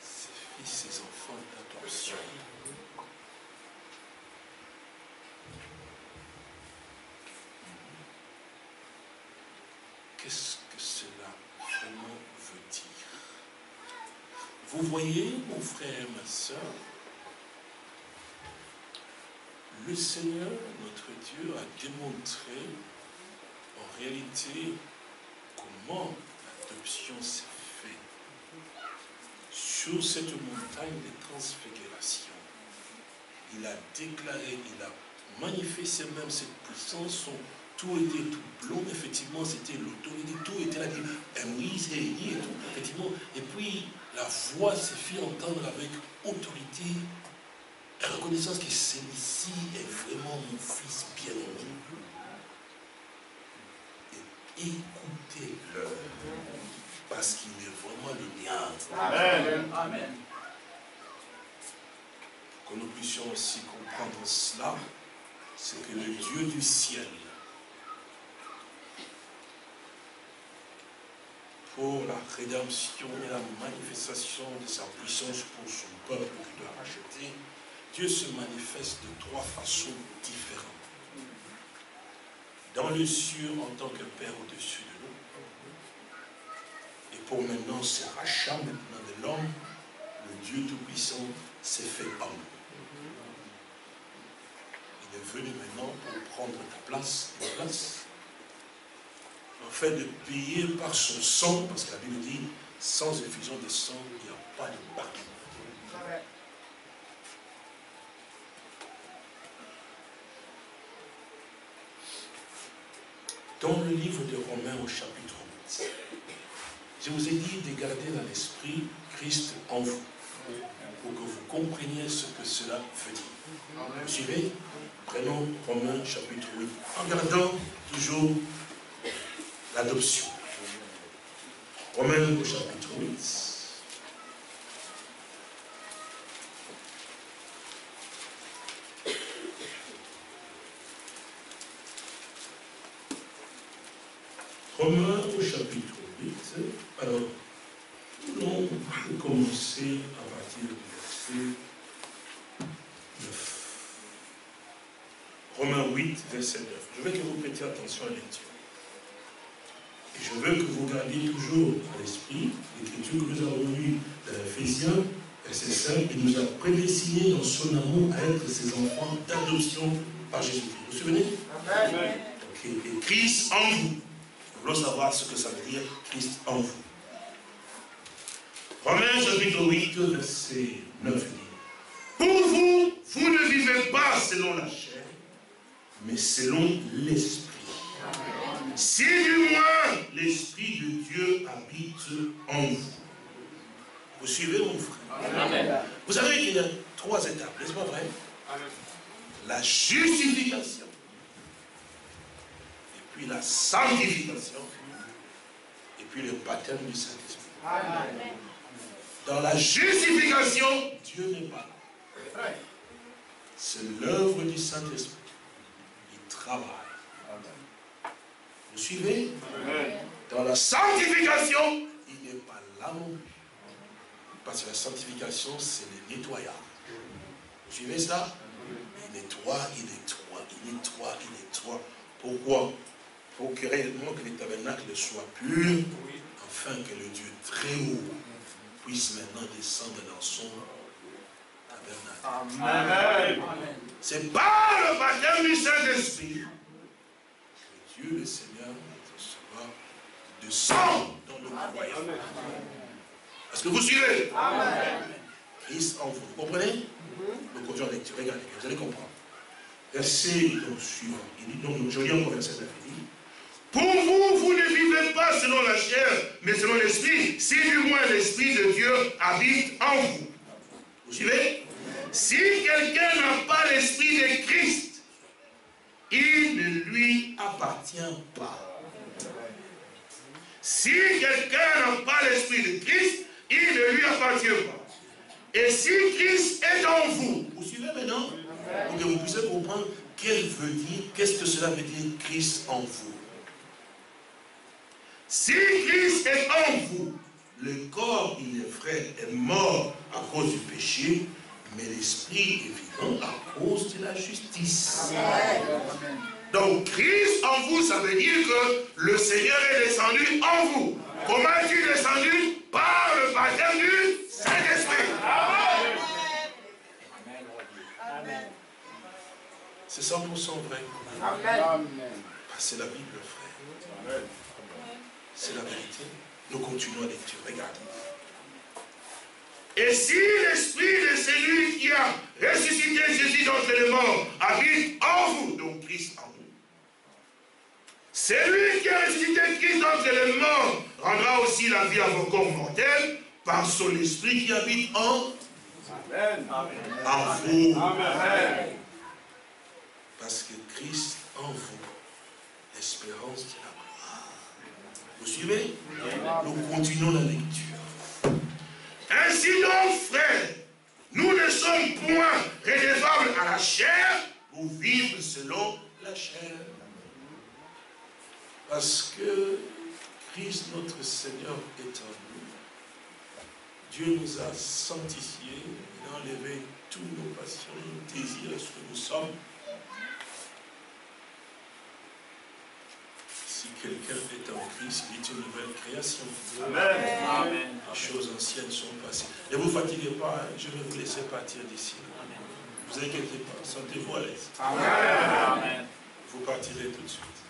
[SPEAKER 5] ses fils, ses enfants d'adoption. Qu'est-ce que cela vraiment veut dire? Vous voyez, mon frère et ma soeur, le Seigneur, notre Dieu, a démontré en réalité comment l'adoption s'est faite. Sur cette montagne de transfiguration, il a déclaré, il a manifesté même cette puissance. Tout était tout blond, effectivement, c'était l'autorité, tout était là, Moïse et Élie et tout, effectivement. Et puis, la voix se fit entendre avec autorité et reconnaissance que celui-ci est vraiment mon fils bien-aimé. Et écoutez-le, parce qu'il est vraiment le mien.
[SPEAKER 4] Amen. Amen.
[SPEAKER 5] Que nous puissions aussi comprendre cela, c'est que le Dieu du ciel, pour la rédemption et la manifestation de sa puissance pour son peuple qu'il doit racheter, Dieu se manifeste de trois façons différentes. Dans le cieux en tant que Père au-dessus de nous. Et pour maintenant ce rachat maintenant de l'homme, le Dieu Tout-Puissant s'est fait homme. Il est venu maintenant pour prendre ta place, en fait de payer par son sang, parce que la Bible dit, sans effusion de sang, il n'y a pas de pardon. Dans le livre de Romains au chapitre 8, je vous ai dit de garder dans l'esprit Christ en vous, pour que vous compreniez ce que cela veut dire. Vous suivez? Prenons Romains chapitre 8, en gardant toujours l'adoption. Romains au chapitre 8. Romains au chapitre 8. Alors, nous allons commencer à partir du verset 9. Romains 8, verset 9. Je veux que vous prêtiez attention à la lecture. Et je veux que vous gardiez toujours à l'esprit l'écriture que nous avons lue dans Ephésiens, verset 5, il nous a prédestinés dans son amour à être ses enfants d'adoption par Jésus-Christ. Vous vous souvenez? Amen. Okay. Et Christ en vous. Nous voulons savoir ce que ça veut dire, Christ en vous. Romains chapitre 8, verset 9 dit, pour vous, vous ne vivez pas selon la chair, mais selon l'esprit. Si du moins l'Esprit de Dieu habite en vous. Vous suivez mon frère? Amen. Vous savez qu'il y a 3 étapes, n'est-ce pas vrai? Amen. La justification, et puis la sanctification, et puis le baptême du Saint-Esprit. Amen. Dans la justification, Dieu n'est pas là. C'est l'œuvre du Saint-Esprit. Il travaille. Vous suivez? Amen. Dans la sanctification, il n'est pas là non plus. Parce que la sanctification, c'est le nettoyage. Vous suivez ça? Il nettoie, il nettoie, il nettoie, il nettoie. Pourquoi? Pour que réellement que le tabernacle soit pur, afin que le Dieu très haut puisse maintenant descendre dans son tabernacle. Amen. C'est par le baptême du Saint-Esprit que Dieu le Seigneur, notre Sauveur, de sang dans nos croyants. Est-ce que vous suivez? Amen. Christ en vous. Vous comprenez? Nous continuons la lecture. Regardez, vous allez comprendre. Verset suivant. Il dit, donc, je lis encore verset 9. Il dit, pour vous, vous ne vivez pas selon la chair, mais selon l'esprit, si du moins l'esprit de Dieu habite en vous. Vous suivez? Si quelqu'un n'a pas l'esprit de Christ, il ne lui appartient pas. Si quelqu'un n'a pas l'esprit de Christ, il ne lui appartient pas. Et si Christ est en vous, vous suivez maintenant? Pour que vous puissiez comprendre qu'est-ce que cela veut dire Christ en vous. Si Christ est en vous, le corps, il est vrai, est mort à cause du péché, mais l'esprit est vivant à cause de la justice. Amen. Donc Christ en vous, ça veut dire que le Seigneur est descendu en vous. Comment est-il descendu? Par le baptême du Saint-Esprit. C'est 100% vrai. Amen. C'est la Bible, frère. C'est la vérité. Nous continuons la lecture. Regardez. Et si l'esprit de celui qui a ressuscité Jésus d'entre les morts habite en vous, donc Christ en vous, celui qui a ressuscité Christ d'entre les morts rendra aussi la vie à vos corps mortels par son esprit qui habite en vous. Amen. Parce que Christ en vous, l'espérance de la gloire. Vous suivez? Nous continuons la lecture. Ainsi donc, frères, nous ne sommes point redevables à la chair pour vivre selon la chair. Parce que Christ, notre Seigneur, est en nous. Dieu nous a sanctifiés, il a enlevé tous nos passions, nos désirs, ce que nous sommes. Si quelqu'un est en Christ, il est une nouvelle création. Amen. Amen. Les choses anciennes sont passées. Ne vous fatiguez pas, hein, je vais vous laisser partir d'ici. Ne vous inquiétez pas, sentez-vous à l'aise. Amen. Vous partirez tout de suite.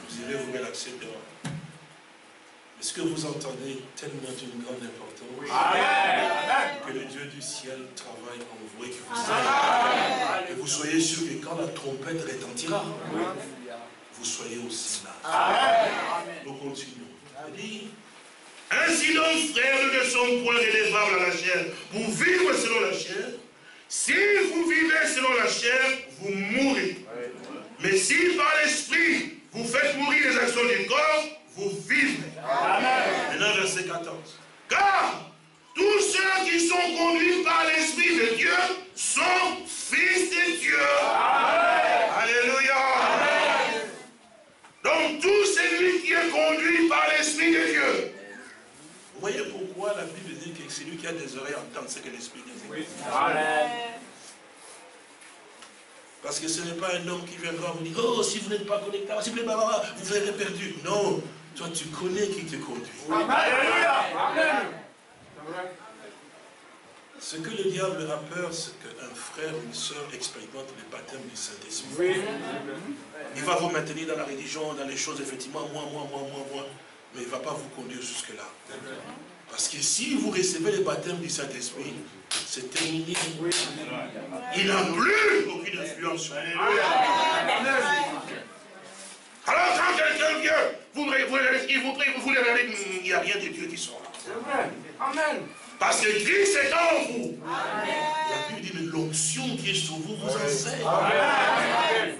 [SPEAKER 5] Vous irez vous relaxer dehors. Mais ce que vous entendez tellement d'une grande importance, Amen. Que le Dieu du ciel travaille en vous et que vous soyez sûr que quand la trompette retentira, vous soyez aussi là. Amen. Nous continuons. Ainsi donc, frères, nous ne sommes point redevables à la chair pour vivre selon la chair. Si vous vivez selon la chair, vous mourrez. Mais si par l'esprit, vous faites mourir les actions du corps, vous vivez. Amen. Maintenant, verset 14. Car tous ceux qui sont conduits par l'esprit de Dieu sont fils de Dieu. Amen. Alléluia. Amen. Donc tout celui qui est conduit par l'Esprit de Dieu. Vous voyez pourquoi la Bible dit que celui qui a des oreilles entend ce que l'Esprit dit. Oui. Amen. Parce que ce n'est pas un homme qui viendra vous dire, oh, si vous n'êtes pas connecté, si vous n'êtes pas, vous serez perdu. Non, toi tu connais qui te conduit. Amen. Amen. Ce que le diable a peur, c'est qu'un frère ou une soeur expérimente le baptême du Saint-Esprit. Oui. Il va vous maintenir dans la religion, dans les choses, effectivement, moi, mais il ne va pas vous conduire jusque-là. Parce que si vous recevez le baptême du Saint-Esprit, c'est terminé. Oui. Il n'a plus aucune influence sur vous. Alors quand quelqu'un vient, vous prie, vous voulez regarder, il n'y a rien de Dieu qui sort là. Amen. Parce que Christ est en vous. Amen. La Bible dit que l'onction qui est sur vous vous enseigne. Amen.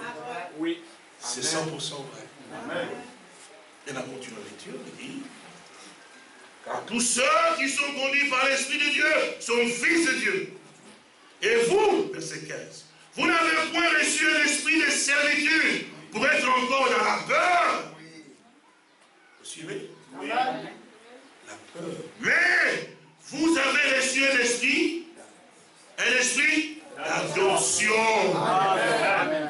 [SPEAKER 5] Oui. C'est 100% vrai. Amen. Et la continuation de lecture dit, car tous ceux qui sont conduits par l'Esprit de Dieu sont fils de Dieu. Et vous, verset 15, vous n'avez point reçu un esprit de servitude pour être encore dans la peur. Vous suivez? Oui. La peur. Mais vous avez reçu un esprit d'adoption. Amen.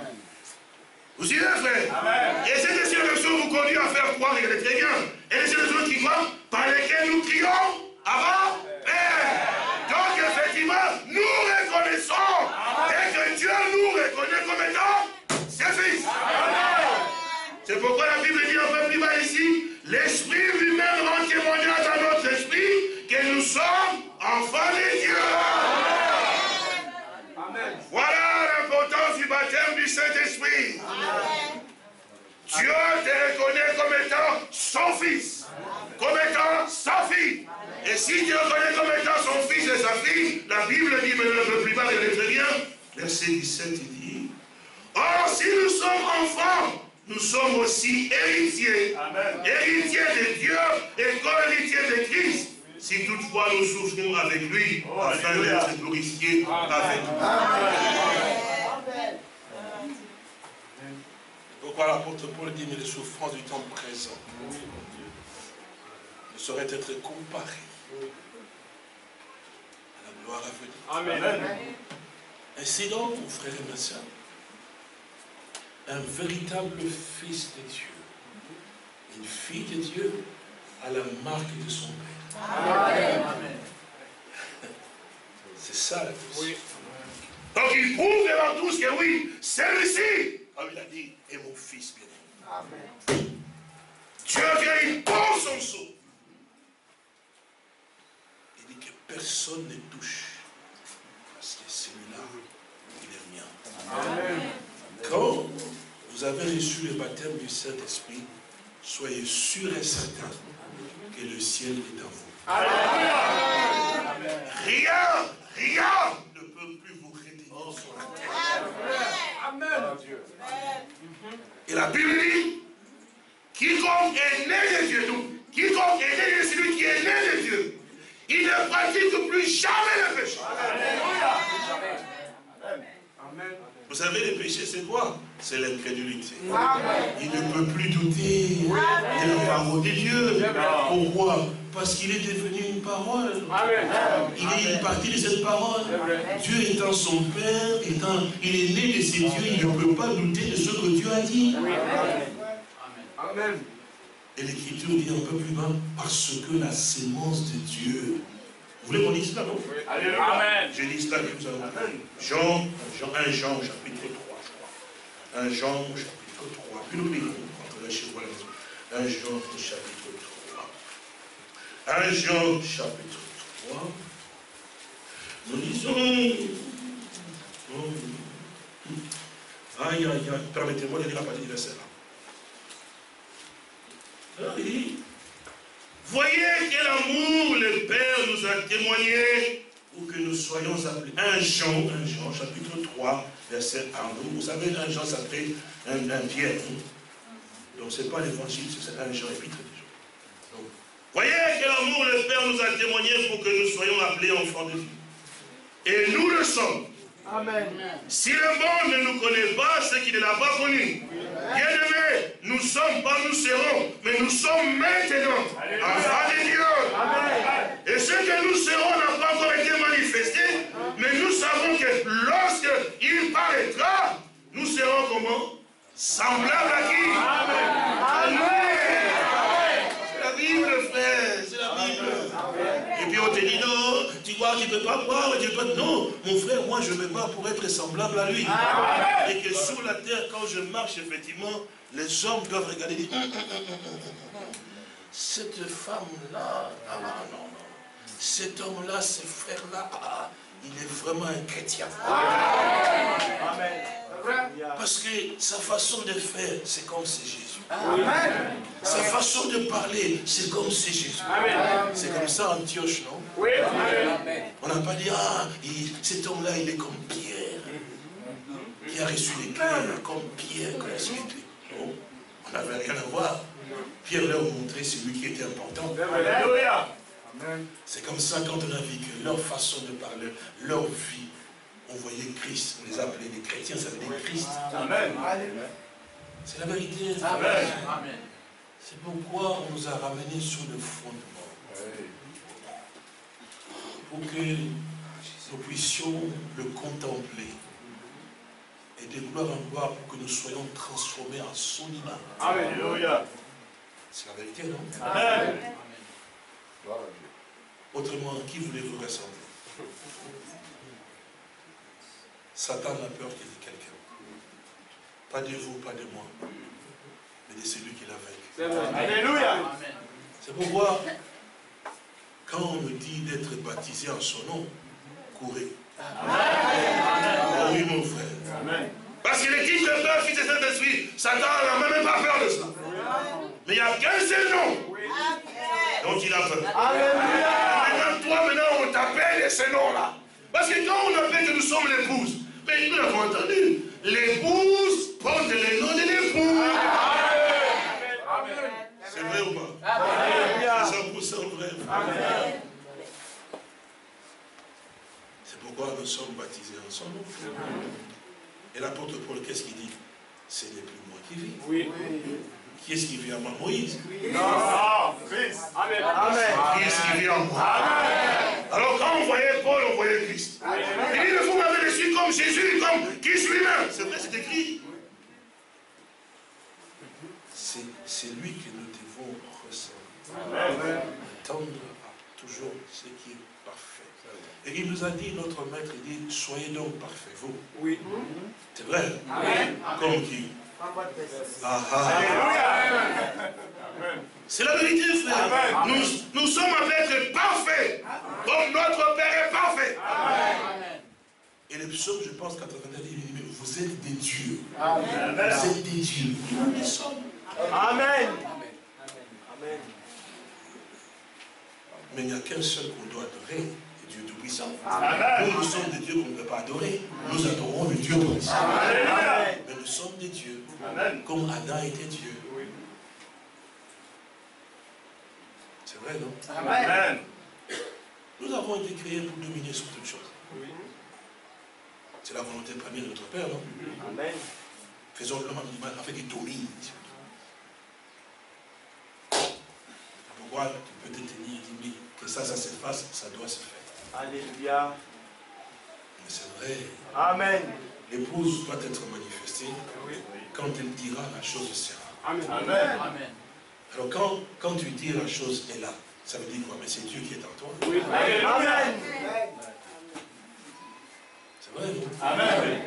[SPEAKER 5] Vous suivez, frère? Et cet esprit d'adoption vous conduit à faire croire, regardez très bien. Et les autres qui croient, par lesquels nous crions avant Père. Donc, effectivement, nous reconnaissons et que Dieu nous reconnaît comme étant ses fils. C'est pourquoi la Bible dit un peu plus bas ici, l'Esprit lui-même rend témoignage à notre esprit que nous sommes enfants de Dieu. Amen. Voilà l'importance du baptême du Saint-Esprit. Dieu te reconnaît comme étant son fils, comme étant sa fille. Et si Dieu reconnaît comme étant son fils et sa fille, la Bible dit, mais ne peut plus pas, regardez très bien, verset 17, il dit, or si nous sommes enfants, nous sommes aussi héritiers. Amen. Héritiers de Dieu et co-héritiers de Christ. Si toutefois nous souffrons avec lui, afin d'être glorifiés avec lui. Amen. Pourquoi l'apôtre Paul dit, mais les souffrances du temps présent ne sauraient être comparées à la gloire à venir. Amen. Ainsi donc, mon frère et ma soeur, un véritable fils de Dieu, une fille de Dieu, à la marque de son Père. Amen. C'est ça la question. Oui. Donc il prouve devant tous que oui, celui-ci, comme il a dit, est mon fils bien-aimé. Dieu vient, il pose son sceau. Il dit que personne ne touche, parce que celui-là, il est mien. Amen. Quand vous avez reçu le baptême du Saint-Esprit, soyez sûr et certain que le ciel est en vous. Amen. Rien ne peut plus vous retenir sur la terre. Amen. Et la Bible dit, quiconque est né de Dieu, donc, quiconque est né de celui qui est né de Dieu, il ne pratique plus jamais le péché. Amen. Amen. Vous savez, le péché, c'est quoi? C'est l'incrédulité. Il ne peut plus douter de la parole de Dieu. Pourquoi? Parce qu'il est devenu une parole. Il est une partie de cette parole. Dieu étant son Père, il est né de ses dieux, il ne peut pas douter de ce que Dieu a dit. Amen. Et l'Écriture dit un peu plus bas, parce que la sémence de Dieu. Vous voulez qu'on dise cela, non? Oui. Amen. Je lis cela, vous allez. 1 Jean, chapitre 3, je crois. 1 Jean, chapitre 3. Puis nous lisons, entrez chez vous à la maison. 1 Jean, chapitre 3. 1 Jean, chapitre 3. Nous lisons. Aïe, aïe, aïe. Permettez-moi de lire la partie du verset là. Il dit, voyez quel amour le Père nous a témoigné pour que nous soyons appelés. 1 Jean, chapitre 3, verset 1. Vous savez, 1 Jean, ça fait un Pierre. Donc, ce n'est pas l'évangile, c'est 1 Jean, épître de Jean. Donc, voyez quel amour le Père nous a témoigné pour que nous soyons appelés enfants de Dieu. Et nous le sommes. Amen. Si le monde ne nous connaît pas, c'est qu'il ne l'a pas connu. Bien-aimés, nous sommes pas, nous serons, mais nous sommes maintenant enfants de Dieu. Amen. Et ce que nous serons n'a pas encore été manifesté, mais nous savons que lorsqu'il paraîtra, nous serons comment? Semblables à qui? Amen. C'est la Bible, frère, c'est la Bible. Et puis on te dit non, tu vois, tu ne peux pas boire, tu peux pas. Non, mon frère, moi je me bats pour être semblable à lui. Amen. Et que sur la terre, quand je marche, effectivement, les hommes doivent regarder et dire, cette femme-là, ah non. Cet homme-là, ce frère-là, il est vraiment un chrétien. Amen. Parce que sa façon de faire, c'est comme c'est Jésus. Amen. Sa façon de parler, c'est comme c'est Jésus. C'est comme ça Antioche, non? Oui. Amen. On n'a pas dit, cet homme-là, il est comme Pierre, qui a reçu les clés, comme Pierre, qui a reçu les clés. Non, on n'avait rien à voir. Pierre leur montrait celui qui était important. Alléluia. C'est comme ça quand on a vu que leur façon de parler, leur vie, on voyait Christ, on les appelait des chrétiens, ça veut dire Christ. Amen. C'est la vérité. Amen. C'est pourquoi on nous a ramenés sur le fondement. Pour que nous puissions le contempler. Et de gloire en gloire pour que nous soyons transformés en son image. Alléluia. C'est la vérité, non? Amen. Autrement, qui voulez-vous ressembler? Satan a peur qu'il y ait quelqu'un. Pas de vous, pas de moi. Mais et de celui qui l'a vaincu.
[SPEAKER 4] Alléluia.
[SPEAKER 5] C'est pourquoi, quand on me dit d'être baptisé en son nom, courez. Oh oui, mon frère.
[SPEAKER 4] Amen.
[SPEAKER 5] Parce que les titres de Père, Fils et Saint-Esprit, Satan n'a même pas peur de ça. Mais il n'y a qu'un seul nom. Donc il a peur. Maintenant, toi, maintenant, on t'appelle ce nom-là. Parce que quand on appelle que nous sommes l'épouse, mais nous l'avons entendu, l'épouse porte le nom de l'époux. C'est vrai ou pas? C'est 100% vrai. C'est pourquoi nous sommes baptisés ensemble. Et l'apôtre Paul, qu'est-ce qu'il dit? Ce n'est plus moi qui vis.
[SPEAKER 4] Oui.
[SPEAKER 5] Qui est-ce qui vit en moi? Moïse.
[SPEAKER 4] Non, Christ. Amen.
[SPEAKER 5] Qui est-ce qui vit en moi? Amen. Alors quand on voyait Paul, on voyait Christ. Il dit, il faut m'avoir reçu comme Jésus, comme Christ lui-même. C'est vrai, c'est écrit. C'est lui que nous devons recevoir. Attendre toujours ce qui est parfait. Et il nous a dit, notre maître, il dit, soyez donc parfaits, vous. Oui. C'est vrai. Amen. Comme qui? C'est la vérité, frère. Nous sommes avec parfaits, comme notre Père est parfait. Amen. Et les psaumes, je pense, 89, il dit, mais vous êtes des dieux. Amen. Vous êtes des dieux. Nous le sommes.
[SPEAKER 4] Amen.
[SPEAKER 5] Amen. Mais il n'y a qu'un seul qu'on doit adorer, le Dieu Tout-Puissant. Nous sommes des dieux qu'on ne peut pas adorer. Nous adorons le Dieu Tout-Puissant. Mais nous sommes des dieux. Amen. Comme Adam était Dieu. Oui. C'est vrai, non? Amen. Nous avons été créés pour dominer sur toutes choses. Oui. C'est la volonté première de notre Père, non? Amen. Faisons l'homme animal avec des domines. Pourquoi tu peux te tenir et dire que ça se fasse, ça doit se faire.
[SPEAKER 4] Alléluia.
[SPEAKER 5] Mais c'est vrai.
[SPEAKER 4] Amen.
[SPEAKER 5] L'épouse doit être manifestée quand elle dira la chose sera.
[SPEAKER 4] Amen. Amen. Amen.
[SPEAKER 5] Alors quand tu dis la chose est là, ça veut dire quoi? Mais c'est Dieu qui est en toi.
[SPEAKER 4] Oui. Amen.
[SPEAKER 5] C'est vrai, non?
[SPEAKER 4] Amen.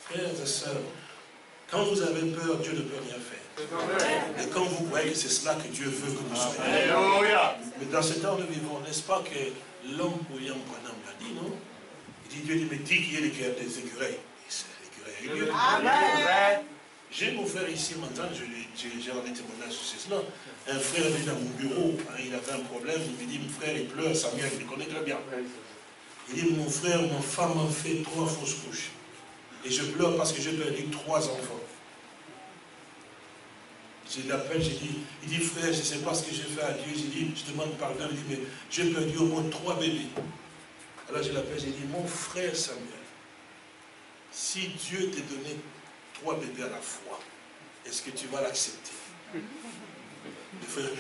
[SPEAKER 5] Frères et sœurs, quand vous avez peur, Dieu ne peut rien faire. Et quand vous croyez que c'est cela que Dieu veut que nous soyons. Alléluia. Mais dans ce temps nous vivons, n'est-ce pas que l'homme William Branham l'a dit, non? Il dit, Dieu dit, mais dis qu'il y a des écureuils. C'est l'écureuil. Amen. J'ai mon frère ici maintenant, j'ai rendu témoignage sur cela. Un frère est venu dans mon bureau, hein, il avait un problème, il me dit, mon frère, il pleure, Samuel, il le connaît très bien. Il dit, mon frère, ma femme a fait 3 fausses couches. Et je pleure parce que j'ai perdu 3 enfants. Je l'appelle, il dit, frère, je ne sais pas ce que j'ai fait à Dieu. J'ai dit, je demande pardon, il dit, mais j'ai perdu au moins 3 bébés. Alors je l'appelle, j'ai dit, mon frère Samuel, si Dieu t'a donné 3 bébés à la fois, est-ce que tu vas l'accepter? Le frère,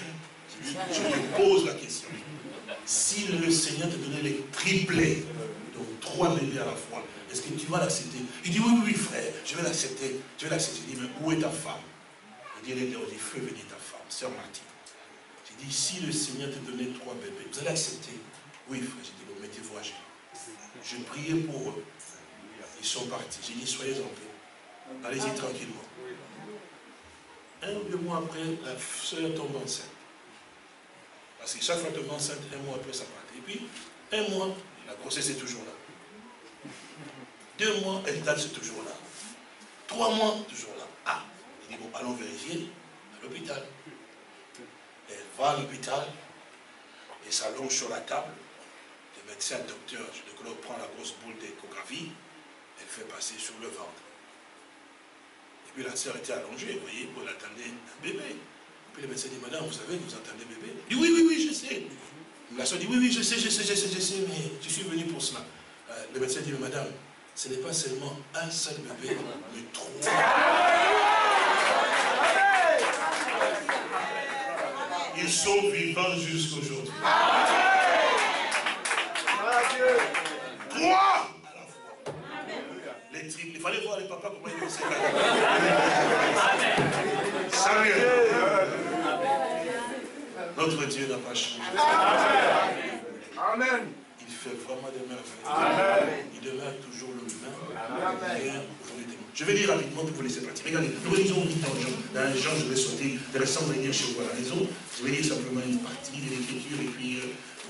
[SPEAKER 5] je te pose la question. Si le Seigneur t'a donné les triplés, donc 3 bébés à la fois, est-ce que tu vas l'accepter? Il dit, oui, frère, je vais l'accepter. Je vais l'accepter. Je dis, mais où est ta femme? Il dit, elle est dehors. Il dit, feu venir ta femme, sœur Martine. J'ai dit, si le Seigneur t'a donné 3 bébés, vous allez accepter? Oui, frère. J'ai dit, bon, mettez-vous à genoux. Je priais pour eux. Ils sont partis. J'ai dit, soyez en paix. Allez-y tranquillement. 1 ou 2 mois après, la sœur tombe enceinte. Parce que chaque fois qu'elle tombe enceinte, 1 mois après, ça part. Et puis, 1 mois, la grossesse est toujours là. 2 mois, elle date, c'est toujours là. 3 mois, toujours là. Ah, il dit, bon, allons vérifier à l'hôpital. Elle va à l'hôpital, et s'allonge sur la table. Le médecin, le docteur, je prend la grosse boule d'échographie, elle fait passer sur le ventre. Et puis la sœur était allongée, vous voyez, pour attendre un bébé. Puis le médecin dit, madame, vous savez que vous entendez bébé? Il dit, oui, je sais. La sœur dit, oui, je sais, mais je suis venu pour cela. Le médecin dit, mais madame, ce n'est pas seulement un seul bébé, mais 3. Ils sont vivants jusqu'à aujourd'hui. 3 à la fois. Les triples. Il fallait voir les papas comment ils faisaient. Samuel. Notre Dieu n'a pas changé.
[SPEAKER 4] Amen.
[SPEAKER 5] Il fait vraiment des merveilles. Amen. Il demeure toujours le même. Hier, aujourd'hui, Je vais lire rapidement pour vous laisser partir. Regardez, nous lisons vite dans Jean, je vais sauter, de récemment venir chez vous à la maison. Je vais lire simplement une partie de l'écriture et puis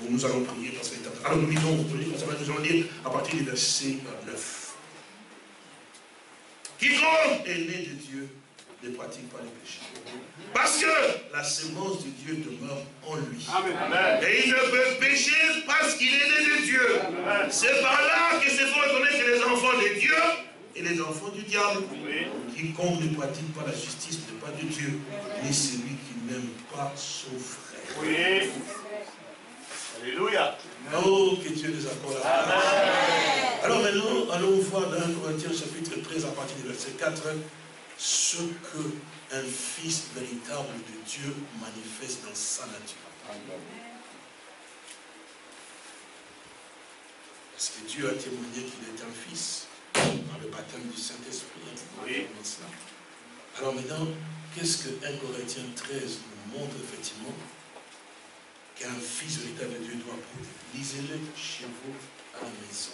[SPEAKER 5] nous allons prier parce que c'est important. Alors nous lisons, nous allons lire à partir du verset 9. Quiconque est né de Dieu ne pratique pas les péchés. Parce que la semence de Dieu demeure en lui. Amen. Et il ne peut pécher parce qu'il est né de Dieu. C'est par là que se font reconnaître les enfants de Dieu et les enfants du diable. Oui. Quiconque ne pratique pas la justice n'est pas de Dieu, ni celui qui n'aime pas son frère. Oui. Alléluia. Oh, que Dieu nous accorde. Amen. Alors maintenant, allons voir dans 1 Corinthiens chapitre 13 à partir du verset 4, ce qu'un fils véritable de Dieu manifeste dans sa nature. Amen. Parce que Dieu a témoigné qu'il est un fils dans le baptême du Saint-Esprit. Oui. Alors maintenant, qu'est-ce que 1 Corinthiens 13 nous montre effectivement qu'un fils véritable de Dieu doit apporter? Lisez-le chez vous à la maison.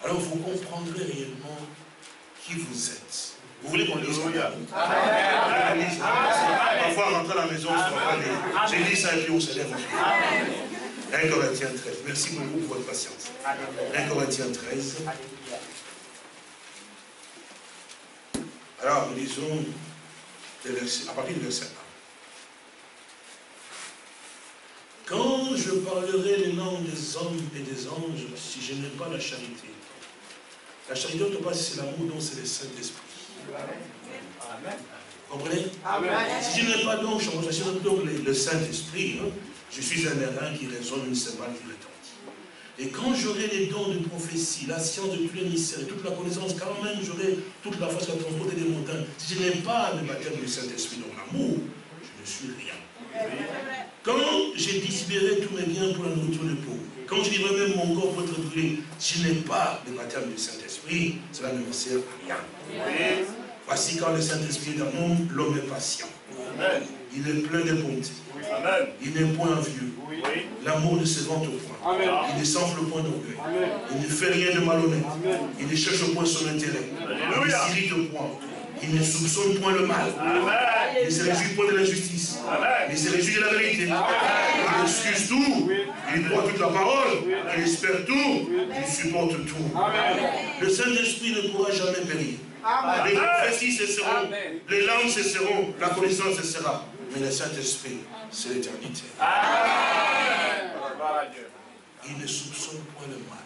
[SPEAKER 5] Alors vous comprendrez réellement qui vous êtes. Vous voulez qu'on lise? Parfois, rentrer à la maison, j'ai dit ça et puis on se lève. 1 Corinthiens 13. Merci beaucoup pour votre patience. 1 Corinthiens 13. Alors, nous lisons à partir du verset 1. Quand je parlerai les langues des hommes et des anges, si je n'ai pas la charité. La charité, on ne peut pas si c'est l'amour, donc c'est le Saint-Esprit. Amen. Vous comprenez? Amen. Si je n'ai pas donc, le Saint-Esprit, hein, je suis un airain qui résonne, une cymbale qui retentit. Et quand j'aurai les dons de prophétie, la science de tous les mystères et toute la connaissance, quand même j'aurai toute la force à transporter des montagnes, si je n'ai pas le baptême du Saint-Esprit dans l'amour, je ne suis rien. Quand j'ai distribué tous mes biens pour la nourriture des pauvres, quand je livrerai même mon corps pour être brûlé, si je n'ai pas le baptême du Saint-Esprit, cela ne me sert à rien. Voici quand le Saint-Esprit est dans l'homme est patient. Amen. Il est plein de bonté. Amen. Il n'est point envieux. Oui. L'amour ne se vante point. Amen. Il ne s'enfle point d'orgueil. Il ne fait rien de malhonnête. Amen. Il ne cherche point son intérêt. Amen. Il ne s'irrite point. Il ne soupçonne point le mal. Amen. Il ne se réjouit point de l'injustice. Il se réjouit de la vérité. Il excuse tout. Il croit toute la parole. Il espère tout. Il supporte tout. Amen. Le Saint-Esprit ne pourra jamais périr. Amen. Les prophéties cesseront, les langues cesseront, la connaissance cessera. Mais le Saint-Esprit, c'est l'éternité. Il ne soupçonne point le mal.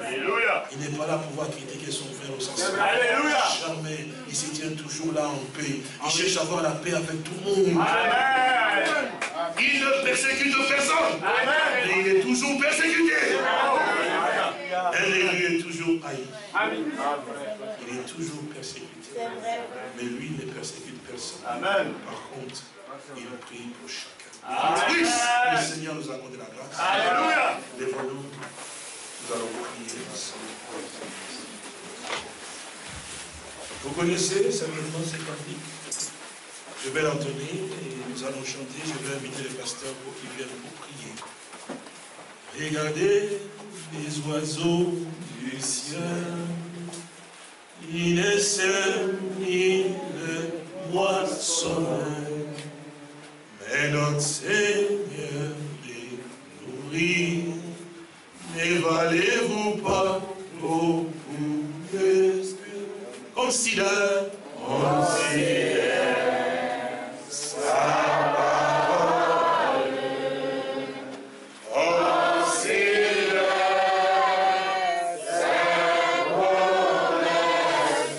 [SPEAKER 5] Alléluia. Il n'est pas là pour pouvoir critiquer son frère au sens. Alléluia. Jamais. Il se tient toujours là en paix. Il cherche à avoir la paix avec tout le monde. Amen. Il ne persécute personne. Amen. Mais il est toujours persécuté. Et lui est toujours haï. Amen. Il est toujours persécuté. Mais lui ne persécute personne. Amen. Par contre, il prie pour chacun. Oui, le Seigneur nous accorde la grâce. Alléluia. Lèvons-nous, nous allons prier ensemble. Vous connaissez certainement ces cantiques. Je vais l'entonner et nous allons chanter. Je vais inviter le pasteur pour qu'il vienne pour prier. Regardez les oiseaux du ciel. Ils ne sèment ni ne moissonnent. Mais notre Seigneur les nourrit. Ne valez-vous pas beaucoup plus? Considère sa parole. Considère sa promesse.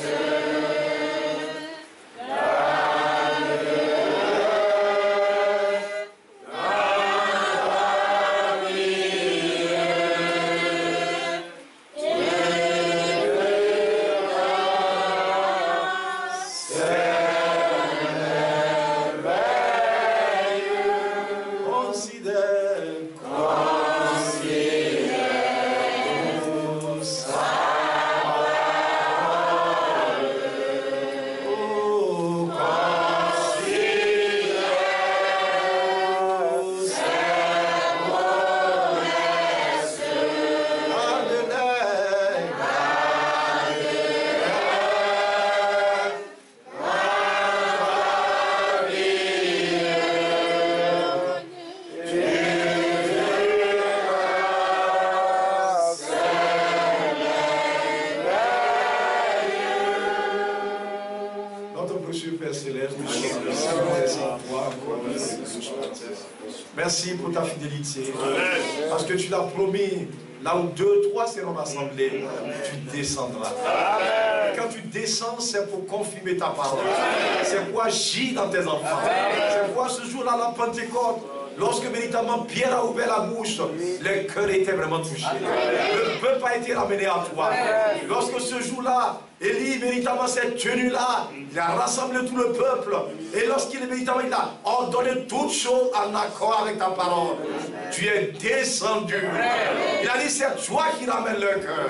[SPEAKER 5] Yeah.
[SPEAKER 6] Dieu Père Céleste, nous sommes reconnaissants à toi encore. Merci pour ta fidélité. Parce que tu l'as promis, là où 2, 3 seront rassemblés, tu descendras. Et quand tu descends, c'est pour confirmer ta parole. C'est pour agir dans tes enfants. C'est pour ce jour-là, la Pentecôte, lorsque véritablement Pierre a ouvert la bouche, les cœurs étaient vraiment touchés. Le peuple a été ramené à toi. Lorsque ce jour-là, Élie, véritablement, s'est tenu là, il a rassemblé tout le peuple. Et lorsqu'il est véritablement, il a ordonné toutes choses en accord avec ta parole. Tu es descendu. Il a dit, c'est toi qui ramènes le cœur.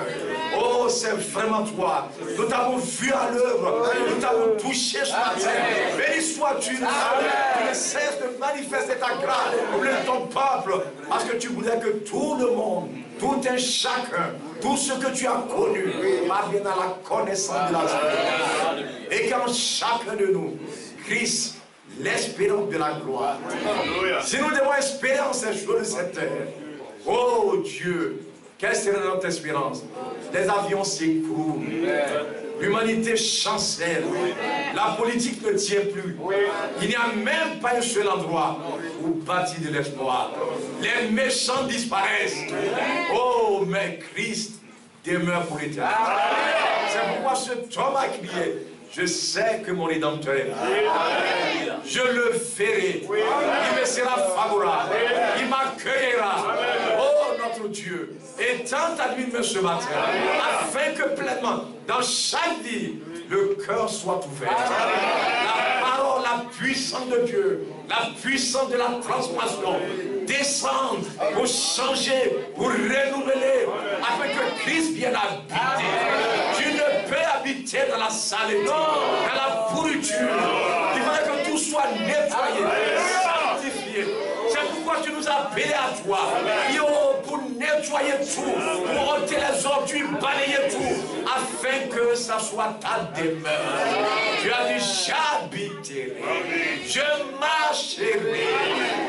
[SPEAKER 6] Oh, c'est vraiment toi. Nous t'avons vu à l'œuvre. Nous t'avons touché ce matin. Béni sois-tu. Tu ne cesses de manifester ta grâce au milieu de ton peuple. Parce que tu voulais que tout le monde, tout un chacun, tout ce que tu as connu parvienne à la connaissance de la vérité. Et qu'en chacun de nous, Christ, l'espérance de la gloire. Si nous devons espérer en ces jours de cette terre, oh Dieu, quelle serait notre espérance? Les avions s'écroulent, l'humanité chancelle, la politique ne tient plus. Il n'y a même pas un seul endroit où bâtir de l'espoir. Les méchants disparaissent. Oh, mais Christ demeure pour l'éternité. C'est pourquoi cet homme a crié, je sais que mon Rédempteur est là. Je le verrai. Il me sera favorable. Il m'accueillera. Oh, notre Dieu, étends ta lumière ce matin, afin que pleinement, dans chaque vie, le cœur soit ouvert. La parole, la puissance de Dieu, la puissance de la transformation, descende pour changer, pour renouveler, afin que Christ vienne habiter. Tu ne peux habiter dans la saleté, dans la pourriture. Il faudrait que tout soit nettoyé, sanctifié. C'est pourquoi tu nous as appelés à toi, pour nettoyer tout, pour ôter les ordures, balayer tout, afin que ça soit ta demeure. Tu as dit, j'habiterai, je marcherai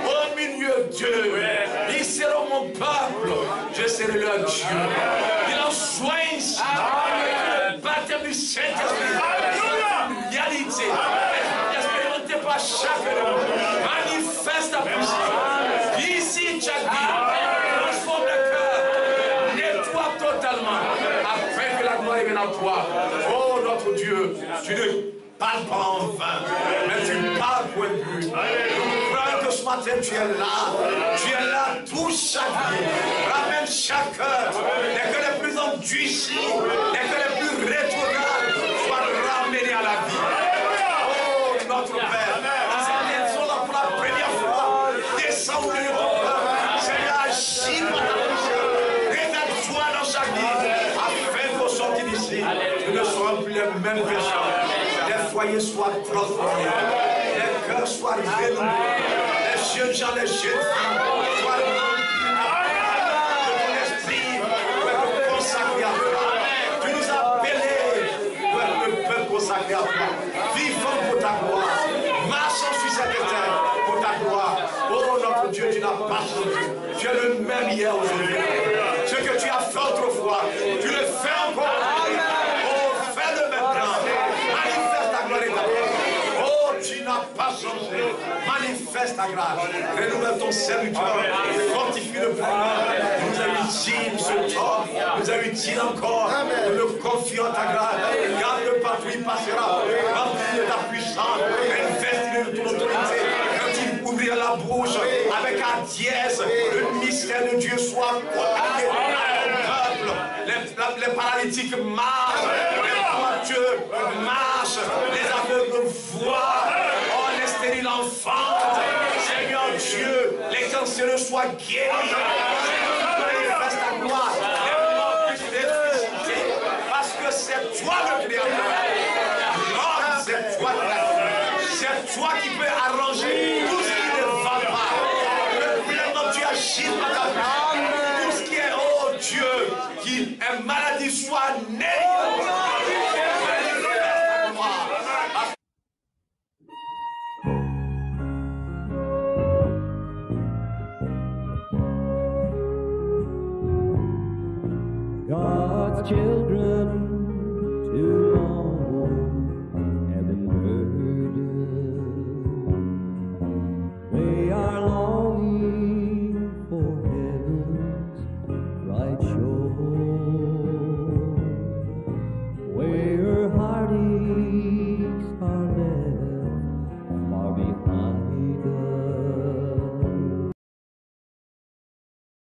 [SPEAKER 6] au milieu d'eux. Ils seront mon peuple, je serai leur Dieu. Il en soit ici, avec le baptême du Saint-Esprit, la réalité, expérimentez par chaque homme, manifeste ta puissance. Ici, chaque vie, transforme le cœur, nettoie totalement, afin que la gloire vienne à toi. Oh notre Dieu, tu ne parles pas en vain, mais tu parles pour un but. Nous croyons que ce matin tu es là tout chaque vie. Ramène chaque cœur, les cœurs les plus endurcis, les cœurs les plus rétrogrades, soient ramenés à la vie. Oh notre Père, ces sont là pour la première fois, descends au milieu de ton peuple, Seigneur, agis par ta puissance, révèle-toi dans chaque vie, afin qu'au sortir d'ici, nous ne serons plus les mêmes personnes. Les foyers soient transformés, les cœurs soient rénovés, les jeunes gens, les jeunes femmes soient remplis de ton esprit pour être consacrés à toi. Tu nous as appelés pour être le peuple consacré à toi. Vivons pour ta gloire, marchons sur cette terre pour ta gloire. Oh notre Dieu, tu n'as pas changé. Tu es le même hier, aujourd'hui. Ce que tu as fait autrefois, tu le fais encore. Oh, fais-le maintenant. Manifeste ta gloire et ta gloire. Oh, tu n'as pas changé. Manifeste ta grâce. Renouvelle ton serviteur. Fortifie le pouvoir. Nous a utile ce temps. Nous a utile encore. Nous le confions à ta grâce. Garde-le partout, il passera. Remplis de ta puissance. Investis de ton autorité. Quand il ouvrira la bouche avec un dièse, le mystère de Dieu soit proclamé à ton peuple. Les paralytiques marchent. Les boiteux marchent. Les aveugles voient. Oh, les stériles enfantent. Seigneur Dieu, les cancéreux soient guéris. Manifeste ta gloire. Les morts puissent ressusciter. Parce que c'est toi le créateur. L'homme, c'est toi le créateur. C'est toi qui peux arranger tout ce qui ne va pas. Le pleinement, tu agis par ta vie. Tout ce qui est, oh Dieu, qui est maladie, soit né.
[SPEAKER 1] God's children